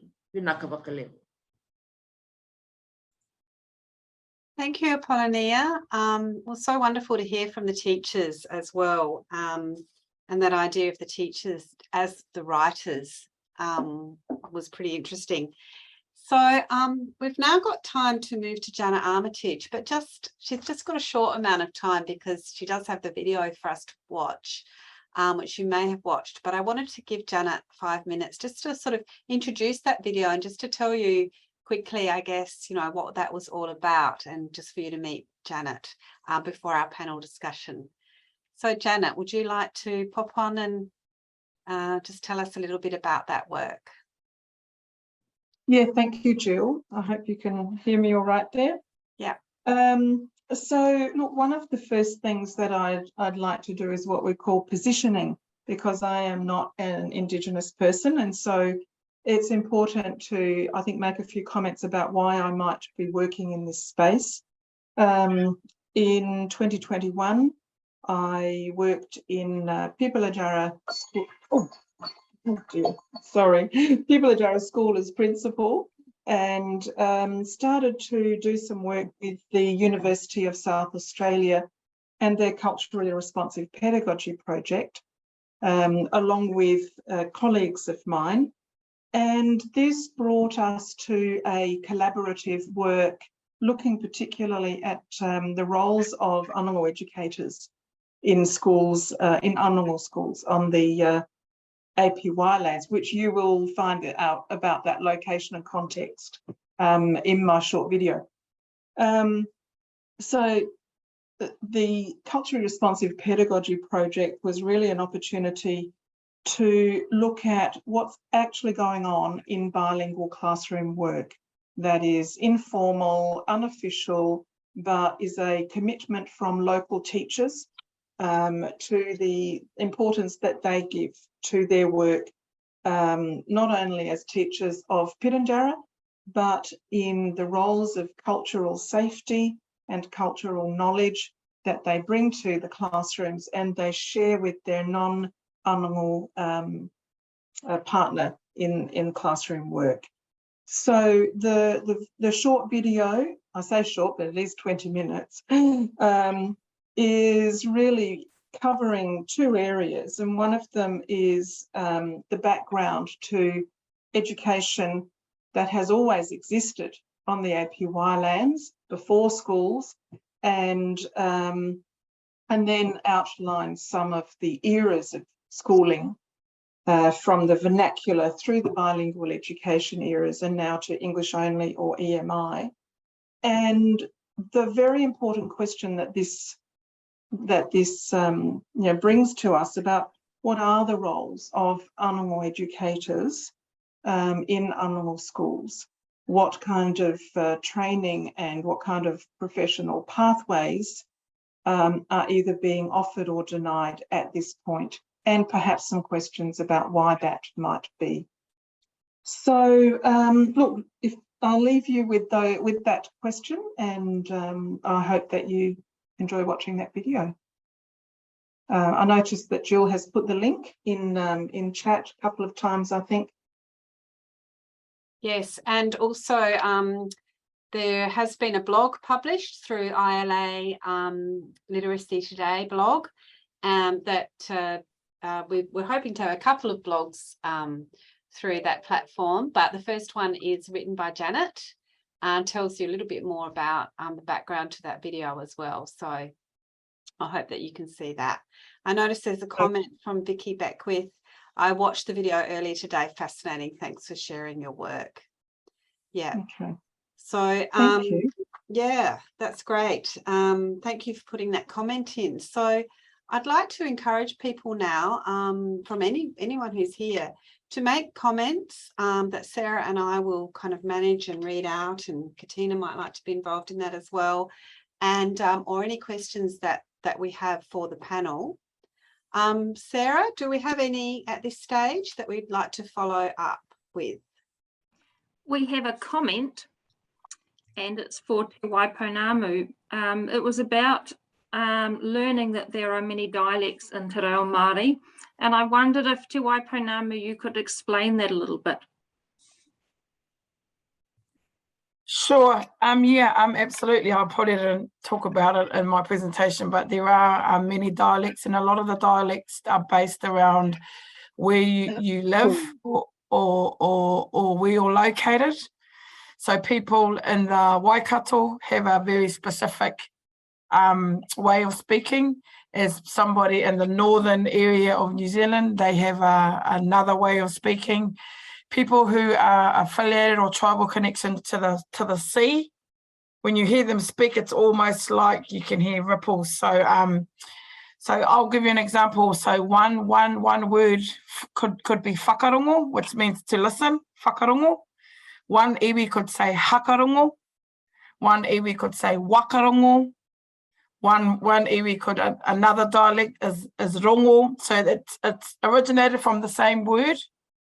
Thank you, Apollonia. It was so wonderful to hear from the teachers as well. And that idea of the teachers as the writers was pretty interesting. So we've now got time to move to Jana Armitage, but she's just got a short amount of time because she does have the video for us to watch. which you may have watched, but I wanted to give Janet 5 minutes just to sort of introduce that video and just to tell you quickly, I guess, you know, what that was all about, and just for you to meet Janet before our panel discussion. So Janet, would you like to pop on and just tell us a little bit about that work? Yeah, thank you, Jill. I hope you can hear me all right there. Yeah. So look, one of the first things that I'd like to do is what we call positioning, because I am not an Indigenous person, and so it's important to, I think, make a few comments about why I might be working in this space. In 2021, I worked in Pipalajara School. Oh dear, sorry, Pipalajara School as principal, and started to do some work with the University of South Australia and their culturally responsive pedagogy project, along with colleagues of mine. And this brought us to a collaborative work looking particularly at the roles of Anangu educators in schools, in Anangu schools on the APY lands, which you will find out about that location and context in my short video. So the culturally responsive pedagogy project was really an opportunity to look at what's actually going on in bilingual classroom work that is informal, unofficial, but is a commitment from local teachers to the importance that they give to their work, not only as teachers of Piranjara, but in the roles of cultural safety and cultural knowledge that they bring to the classrooms and they share with their non-Anangu partner in classroom work. So the short video, I say short, but it is 20 minutes, is really covering two areas, and one of them is the background to education that has always existed on the APY lands before schools, and then outline some of the eras of schooling from the vernacular through the bilingual education eras and now to English only or EMI. And the very important question that this brings to us about what are the roles of Anangu educators in Anangu schools, what kind of training and what kind of professional pathways are either being offered or denied at this point, and perhaps some questions about why that might be. So look, if I'll leave you with that question, and I hope that you enjoy watching that video. I noticed that Jill has put the link in chat a couple of times, I think. Yes, and also there has been a blog published through ILA Literacy Today blog, that we're hoping to have a couple of blogs through that platform, but the first one is written by Janet and tells you a little bit more about the background to that video as well. So I hope that you can see that. I noticed there's a comment from Vicky Beckwith. I watched the video earlier today. Fascinating. Thanks for sharing your work. Yeah. Okay. So Thank you. yeah, that's great. Thank you for putting that comment in. So I'd like to encourage people now, from anyone who's here, to make comments that Sarah and I will kind of manage and read out, and Katina might like to be involved in that as well, and or any questions that we have for the panel. Sarah, do we have any at this stage that we'd like to follow up with? We have a comment, and it's for Te Waiponamu. It was about learning that there are many dialects in Te Reo Māori, and I wondered if Te Waiponamu, you could explain that a little bit. Sure. Yeah, absolutely. I probably didn't talk about it in my presentation, but there are many dialects, and a lot of the dialects are based around where you live or where you're located. So people in the Waikato have a very specific way of speaking. As somebody in the northern area of New Zealand, they have another way of speaking. People who are affiliated or tribal connection to the sea, when you hear them speak, it's almost like you can hear ripples. So so I'll give you an example. So one word could be whakarongo, which means to listen, whakarongo. One iwi could say hakarongo. One iwi could say wakarongo. One iwi could, another dialect is rongo. So it's originated from the same word,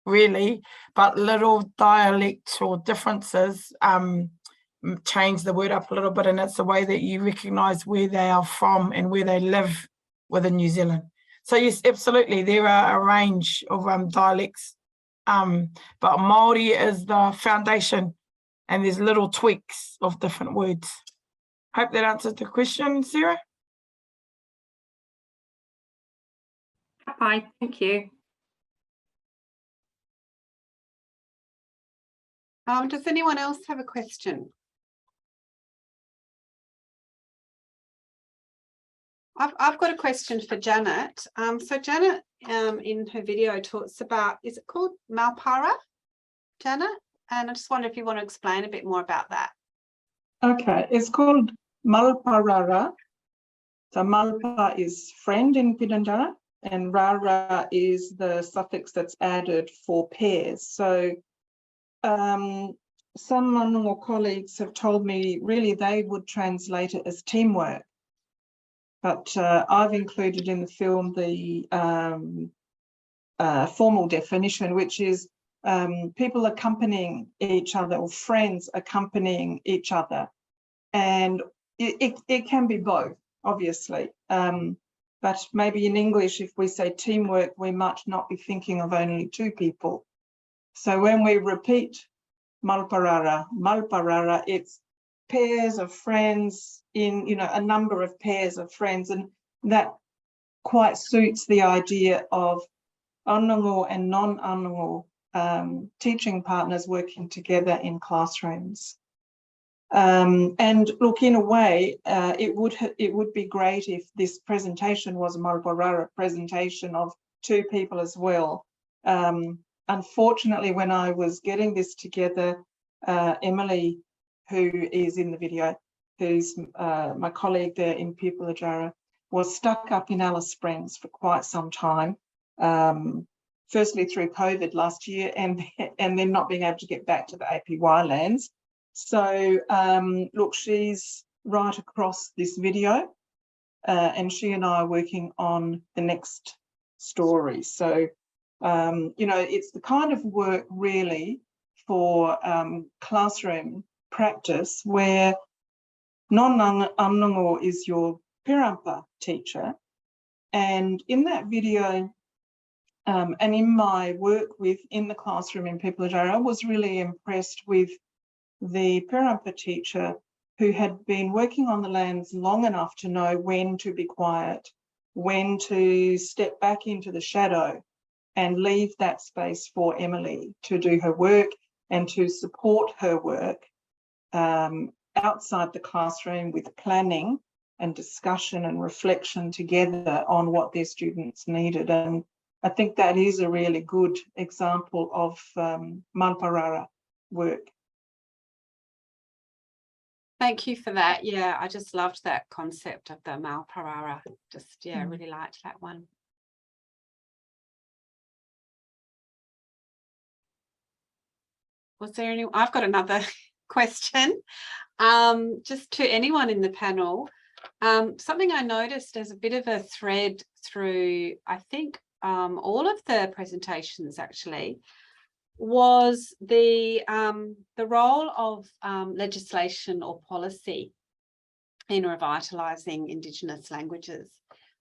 really, but little dialects or differences change the word up a little bit, and it's the way that you recognise where they are from and where they live within New Zealand. So yes, absolutely, there are a range of dialects, but Maori is the foundation, and there's little tweaks of different words. Hope that answers the question, Sarah. Hi, thank you. Does anyone else have a question? I've got a question for Janet. So Janet, in her video, talks about, is it called Malpara, Janet? And I just wonder if you want to explain a bit more about that. Okay, it's called Malparara. So Malpa is friend in Piranjara, and Rara is the suffix that's added for pairs. So some Manungo colleagues have told me really they would translate it as teamwork. But I've included in the film the formal definition, which is people accompanying each other, or friends accompanying each other. And it can be both, obviously. But maybe in English, if we say teamwork, we might not be thinking of only two people. So when we repeat Malparara, Malparara, it's pairs of friends in, a number of pairs of friends, and that quite suits the idea of anongo and non-anongo teaching partners working together in classrooms. And look, in a way, it would be great if this presentation was a Malparara presentation of two people as well. Unfortunately, when I was getting this together, Emily, who is in the video, who's my colleague there in Pupilajara, was stuck up in Alice Springs for quite some time, firstly through COVID last year, and then not being able to get back to the APY lands. So look, she's right across this video, and she and I are working on the next story. So, it's the kind of work really for classroom practice where non-anongo is your pirampa teacher. And in that video, and in my work in the classroom in Pupilajara, I was really impressed with the pirampa teacher who had been working on the lands long enough to know when to be quiet, when to step back into the shadow and leave that space for Emily to do her work and to support her work outside the classroom with planning and discussion and reflection together on what their students needed. And I think that is a really good example of Malparara work. Thank you for that. Yeah, I just loved that concept of the Malparara. Just, really liked that one. Was there any? I've got another question. Just to anyone in the panel, something I noticed as a bit of a thread through, I think, all of the presentations actually, was the role of legislation or policy in revitalising Indigenous languages.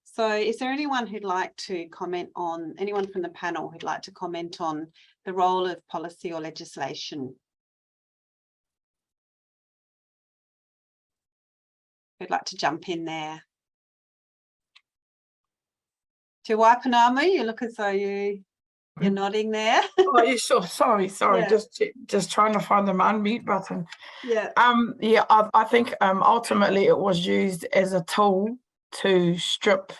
So is there anyone who'd like to comment on, anyone from the panel who'd like to comment on the role of policy or legislation? Who'd like to jump in there? Te Waipanamu, you look as though you You're nodding there. Oh, yeah, sure. Sorry. Yeah. Just trying to find the unmute button. Yeah. Yeah, I think ultimately it was used as a tool to strip,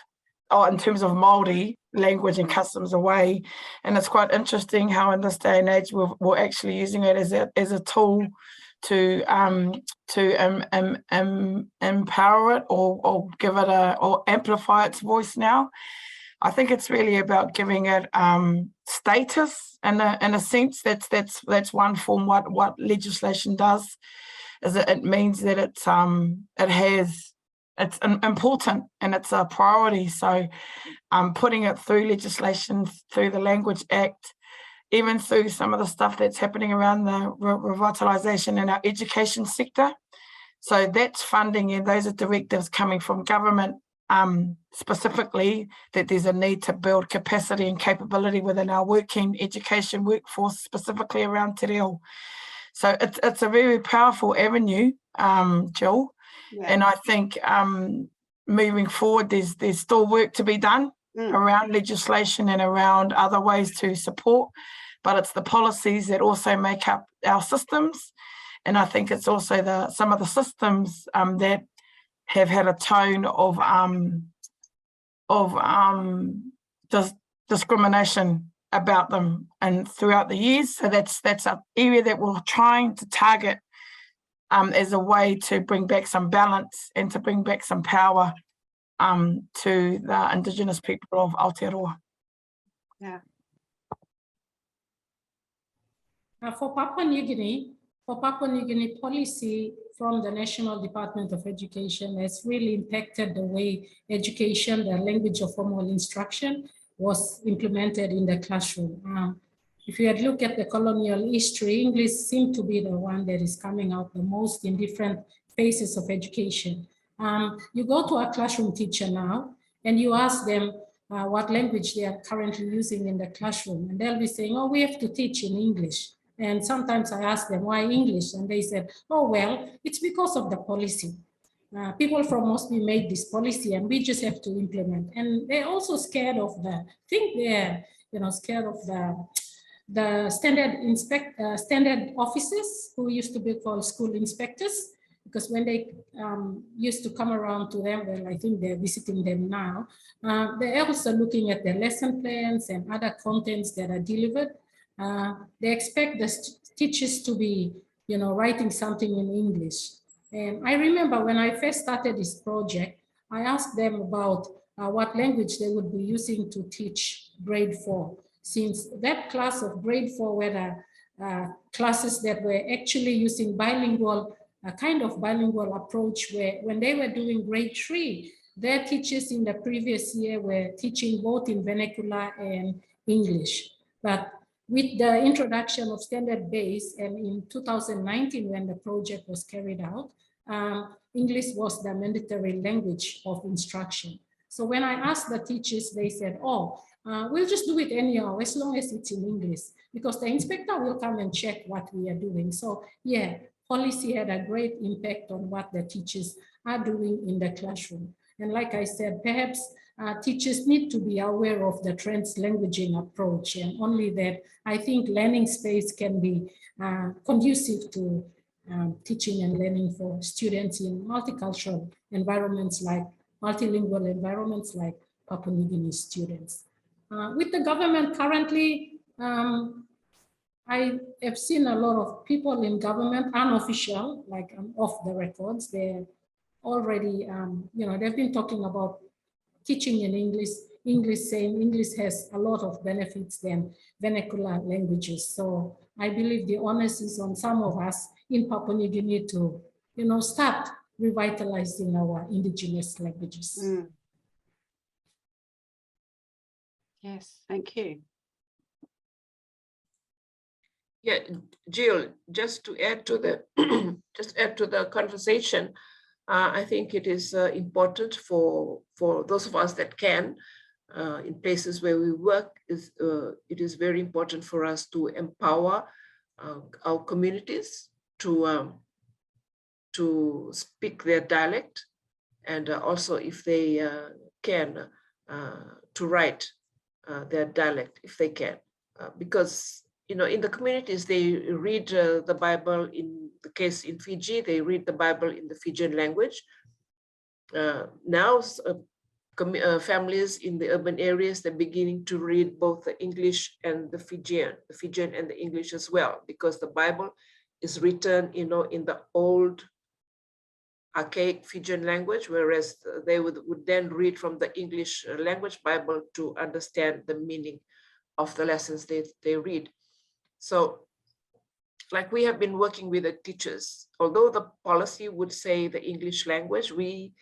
in terms of Maori language and customs away, and it's quite interesting how in this day and age we're actually using it as a tool to empower it or give it or amplify its voice now. I think it's really about giving it status in a sense. That's one form. What legislation does is it means that it's important and it's a priority. So putting it through legislation, through the Language Act, even through some of the stuff that's happening around the revitalisation in our education sector. So that's funding, and those are directives coming from government, specifically that there's a need to build capacity and capability within our working education workforce, specifically around te reo. So it's a very powerful avenue, Jill. Yeah. And I think moving forward, there's still work to be done around legislation and around other ways to support, but it's the policies that also make up our systems. And I think it's also some of the systems that have had a tone of discrimination about them and throughout the years. So that's an area that we're trying to target as a way to bring back some balance and to bring back some power to the Indigenous people of Aotearoa. Yeah. For Papua New Guinea policy from the National Department of Education has really impacted the way education, the language of formal instruction, was implemented in the classroom. If you had looked at the colonial history, English seemed to be the one that is coming out the most in different phases of education. You go to a classroom teacher now and you ask them what language they are currently using in the classroom, and they'll be saying, oh, we have to teach in English. And sometimes I ask them, why English? And they said, oh, well, it's because of the policy. People from Mosby made this policy and we just have to implement. And they're also scared of scared of the standard officers who used to be called school inspectors, because when they used to come around to them, well, I think they're visiting them now, they're also looking at the lesson plans and other contents that are delivered. They expect the teachers to be, writing something in English. And I remember when I first started this project, I asked them about what language they would be using to teach grade 4. Since that class of grade 4 were the classes that were actually using bilingual, a kind of bilingual approach, where when they were doing grade 3, their teachers in the previous year were teaching both in vernacular and English. But with the introduction of standard base, and in 2019, when the project was carried out, English was the mandatory language of instruction. So when I asked the teachers, they said, oh, we'll just do it anyhow, as long as it's in English, because the inspector will come and check what we are doing. So yeah, policy had a great impact on what the teachers are doing in the classroom. And like I said, perhaps teachers need to be aware of the translanguaging approach, and only that I think learning space can be conducive to teaching and learning for students in multicultural environments, like multilingual environments like Papua New Guinea students. With the government currently, I have seen a lot of people in government, unofficial, like off the records, they're already, they've been talking about teaching in English, saying English has a lot of benefits than vernacular languages. So I believe the onus is on some of us in Papua New Guinea to, start revitalizing our indigenous languages. Yes, thank you. Yeah, Jill, just to add to the conversation, I think it is important for those of us that can, in places where we work, it is very important for us to empower our communities to speak their dialect, and also if they can, to write their dialect if they can. because, you know, in the communities, they read the Bible. In the case in Fiji, they read the Bible in the Fijian language. Now, families in the urban areas, they're beginning to read both the English and the Fijian and the English as well, because the Bible is written, you know, in the old archaic Fijian language, whereas they would then read from the English language Bible to understand the meaning of the lessons they read. So, like, we have been working with the teachers, although the policy would say the English language, we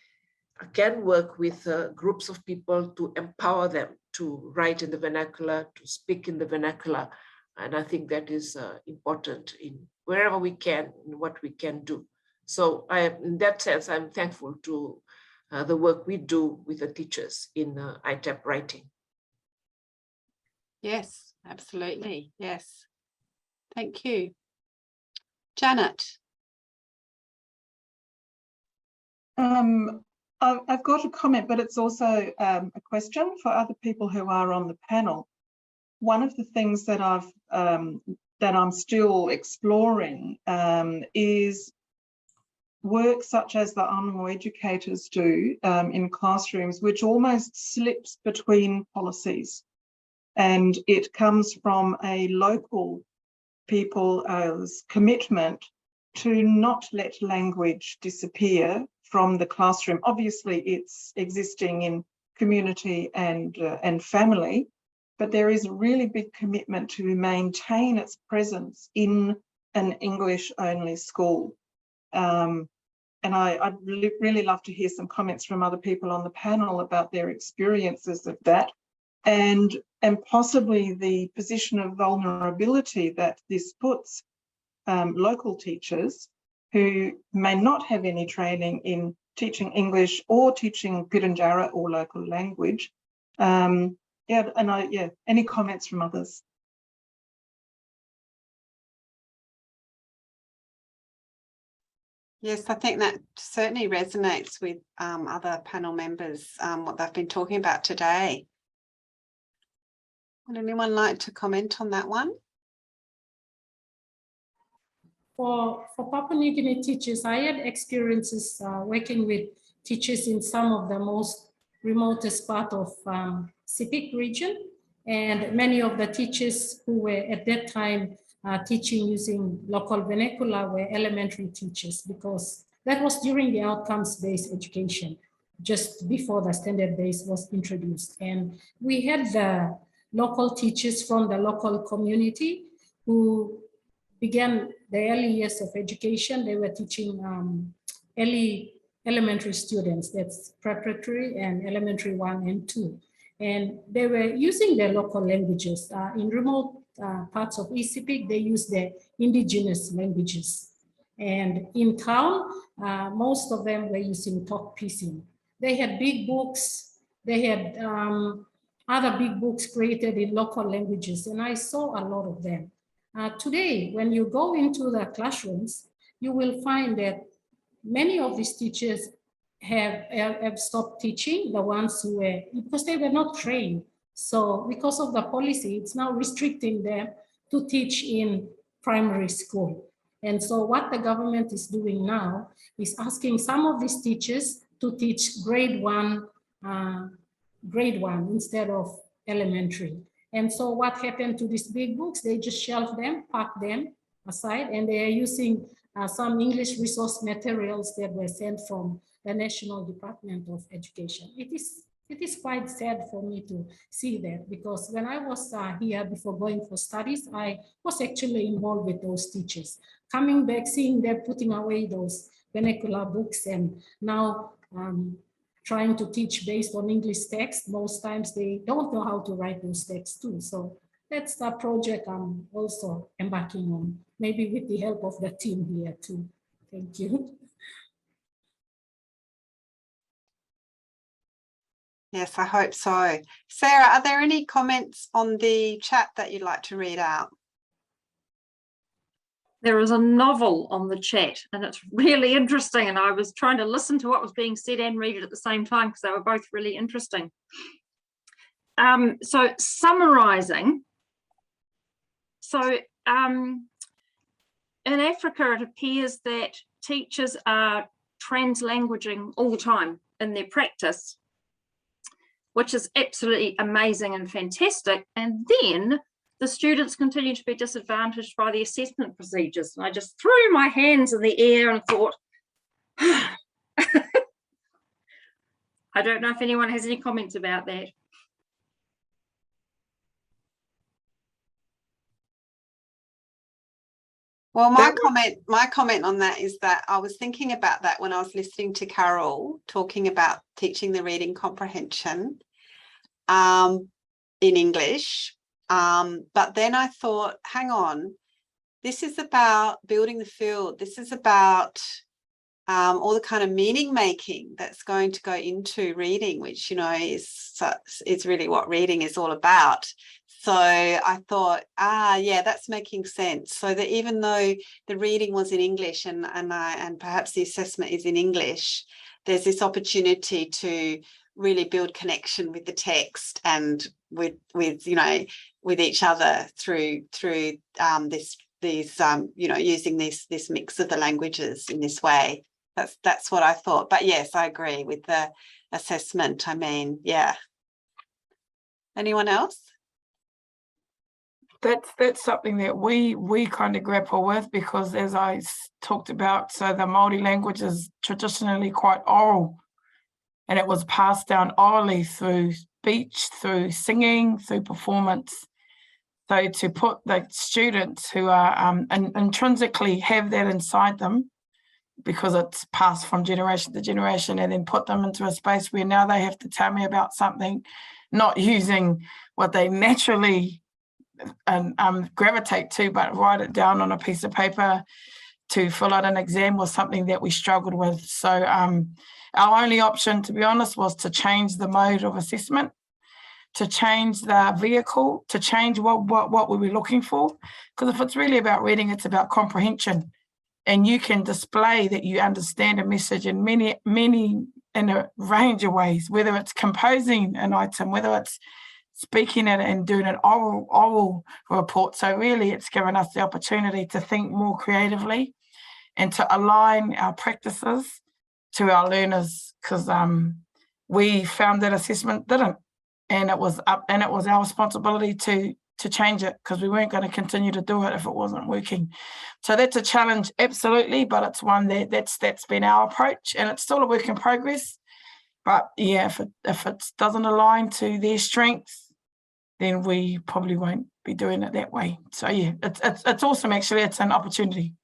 can work with groups of people to empower them to write in the vernacular, to speak in the vernacular. And I think that is important in wherever we can, in what we can do. So in that sense, I'm thankful to the work we do with the teachers in ITAP writing. Yes, absolutely. Yes. Thank you. Janet. I've got a comment, but it's also a question for other people who are on the panel. One of the things that I'm still exploring is work such as the Anongo educators do in classrooms, which almost slips between policies. And it comes from a local people's commitment to not let language disappear from the classroom. Obviously, it's existing in community and family, but there is a really big commitment to maintain its presence in an English-only school. And I'd really love to hear some comments from other people on the panel about their experiences of that, and possibly the position of vulnerability that this puts local teachers who may not have any training in teaching English or teaching Piranjara or local language. Any comments from others? Yes, I think that certainly resonates with other panel members, what they've been talking about today. Would anyone like to comment on that one? For Papua New Guinea teachers, I had experiences working with teachers in some of the most remotest part of Sepik region, and many of the teachers who were at that time teaching using local vernacular were elementary teachers, because that was during the outcomes-based education, just before the standard base was introduced. And we had the local teachers from the local community who began the early years of education. They were teaching early elementary students, that's preparatory and elementary 1 and 2. And they were using their local languages. In remote parts of Sepik, they use their indigenous languages. And in town, most of them were using talk piecing. They had big books, they had other big books created in local languages, and I saw a lot of them. Today, when you go into the classrooms, you will find that many of these teachers have stopped teaching, the ones who were, because they were not trained. So because of the policy, it's now restricting them to teach in primary school. And so what the government is doing now is asking some of these teachers to teach grade one instead of elementary. And so what happened to these big books? They just shelved them, packed them aside, and they are using some English resource materials that were sent from the National Department of Education. It is quite sad for me to see that, because when I was here before going for studies, I was actually involved with those teachers. Coming back, seeing them putting away those vernacular books, and now trying to teach based on English text. Most times they don't know how to write those texts too. So that's the project I'm also embarking on, maybe with the help of the team here too. Thank you. Yes, I hope so. Sarah, are there any comments on the chat that you'd like to read out? There is a novel on the chat, and it's really interesting, and I was trying to listen to what was being said and read it at the same time because they were both really interesting. So summarising, So in Africa, it appears that teachers are translanguaging all the time in their practice, which is absolutely amazing and fantastic. And then the students continue to be disadvantaged by the assessment procedures. And I just threw my hands in the air and thought, I don't know if anyone has any comments about that. Well, my comment on that is that I was thinking about that when I was listening to Carol talking about teaching the reading comprehension in English. But then I thought, hang on, this is about building the field. This is about all the kind of meaning making that's going to go into reading, which, you know, is really what reading is all about. So I thought, yeah, that's making sense. So that even though the reading was in English and perhaps the assessment is in English, there's this opportunity to really build connection with the text and with you know, with each other through you know, using this mix of the languages in this way. That's what I thought. But yes, I agree with the assessment. I mean, yeah. Anyone else? That's something that we kind of grapple with, because as I talked about, so the Maori language is traditionally quite oral, and it was passed down orally through speech, through singing, through performance. So to put the students who are intrinsically have that inside them, because it's passed from generation to generation, and then put them into a space where now they have to tell me about something, not using what they naturally gravitate to, but write it down on a piece of paper to fill out an exam, was something that we struggled with. So our only option, to be honest, was to change the mode of assessment, to change the vehicle, to change what we were looking for. Because if it's really about reading, it's about comprehension. And you can display that you understand a message in many, in a range of ways, whether it's composing an item, whether it's speaking it and doing an oral report. So really it's given us the opportunity to think more creatively and to align our practices to our learners, because we found that assessment didn't, and it was our responsibility to change it, because we weren't going to continue to do it if it wasn't working. So that's a challenge, absolutely, but it's one that's been our approach, and it's still a work in progress. But yeah, if it doesn't align to their strengths, then we probably won't be doing it that way. So yeah, it's awesome, actually. It's an opportunity.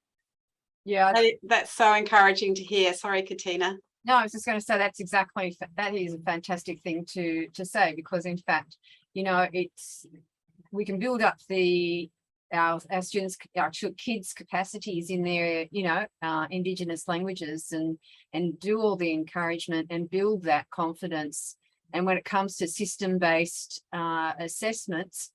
Yeah, That's so encouraging to hear. Sorry, Katina. no, I was just going to say that is a fantastic thing to say, because in fact, you know, we can build up our students, our kids' capacities in their, you know, Indigenous languages, and do all the encouragement and build that confidence. And when it comes to system-based assessments,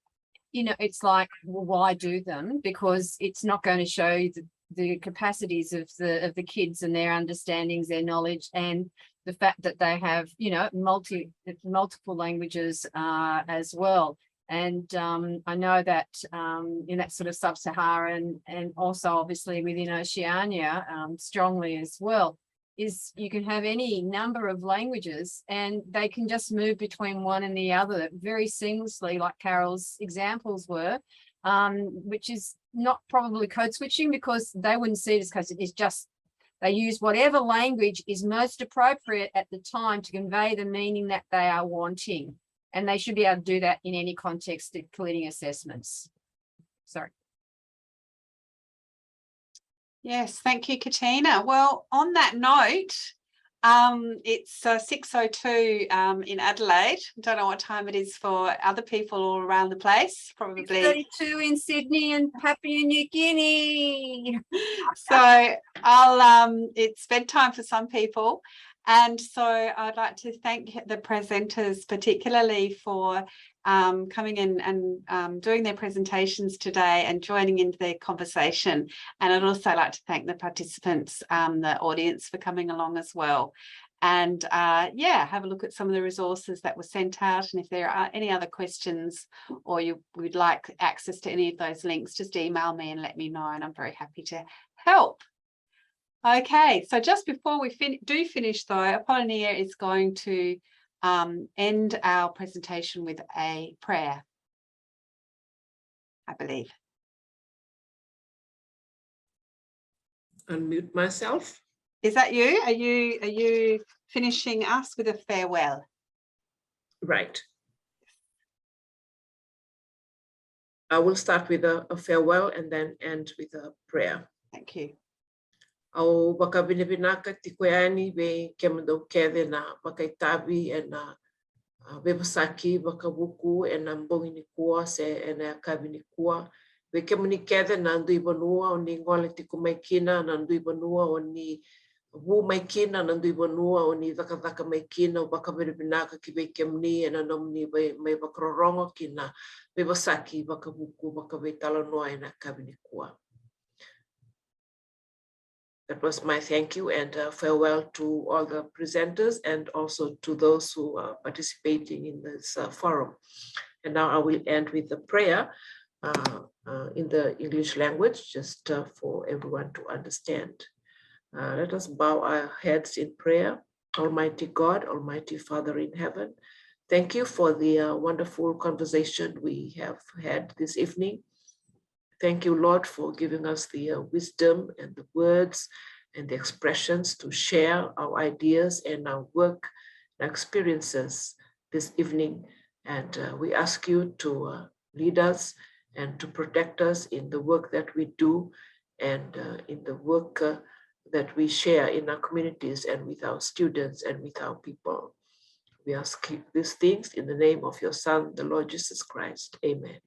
you know, it's like, well, why do them? Because it's not going to show you the capacities of the kids and their understandings, their knowledge, and the fact that they have, you know, multiple languages as well. And I know that in that sort of sub-Saharan, and also obviously within Oceania strongly as well, is you can have any number of languages and they can just move between one and the other very seamlessly, like Carol's examples were, which is not probably code switching, because they wouldn't see it as code. It's just they use whatever language is most appropriate at the time to convey the meaning that they are wanting. And they should be able to do that in any context, including assessments. Sorry. Yes, thank you, Katina. Well, on that note, it's 6:02 in Adelaide. I don't know what time it is for other people all around the place. Probably 32 in Sydney and Papua New Guinea. So it's bedtime for some people. And so I'd like to thank the presenters particularly for coming in and doing their presentations today and joining into their conversation. And I'd also like to thank the participants, the audience, for coming along as well. And yeah, have a look at some of the resources that were sent out. And if there are any other questions or you would like access to any of those links, just email me and let me know, and I'm very happy to help. Okay, so just before we finish though, Apollinaire is going to end our presentation with a prayer, I believe. Unmute myself. Is that you? Are you finishing us with a farewell? Right. I will start with a farewell and then end with a prayer. Thank you. Au baka binibinaka tikoyani be kemado kede na baka itabi e na bebasaki baka buku e na mbongini kua se e na kabini kua. Be kemani kede na ndui banua o ni ngole tiko maikina na ndui banua o ni wu maikina na ndui banua o ni vaka maikina o baka binibinaka ki be kemani e na nomni me bakarorongo ki na bebasaki baka buku baka be talanoa e na kabini kua. That was my thank you and farewell to all the presenters and also to those who are participating in this forum. And now I will end with a prayer in the English language, just for everyone to understand. Let us bow our heads in prayer. Almighty God, Almighty Father in heaven, thank you for the wonderful conversation we have had this evening. Thank you, Lord, for giving us the wisdom and the words and the expressions to share our ideas and our work and experiences this evening. And we ask you to lead us and to protect us in the work that we do and in the work that we share in our communities and with our students and with our people. We ask these things in the name of your Son, the Lord Jesus Christ. Amen.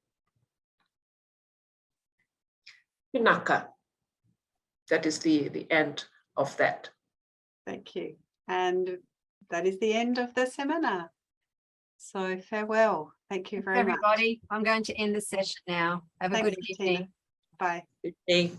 Pinaka. That is the end of that. Thank you. And that is the end of the seminar. So farewell. Thank you very much. Everybody, I'm going to end the session now. Have a Thanks, good Tina. evening. Bye. Good day.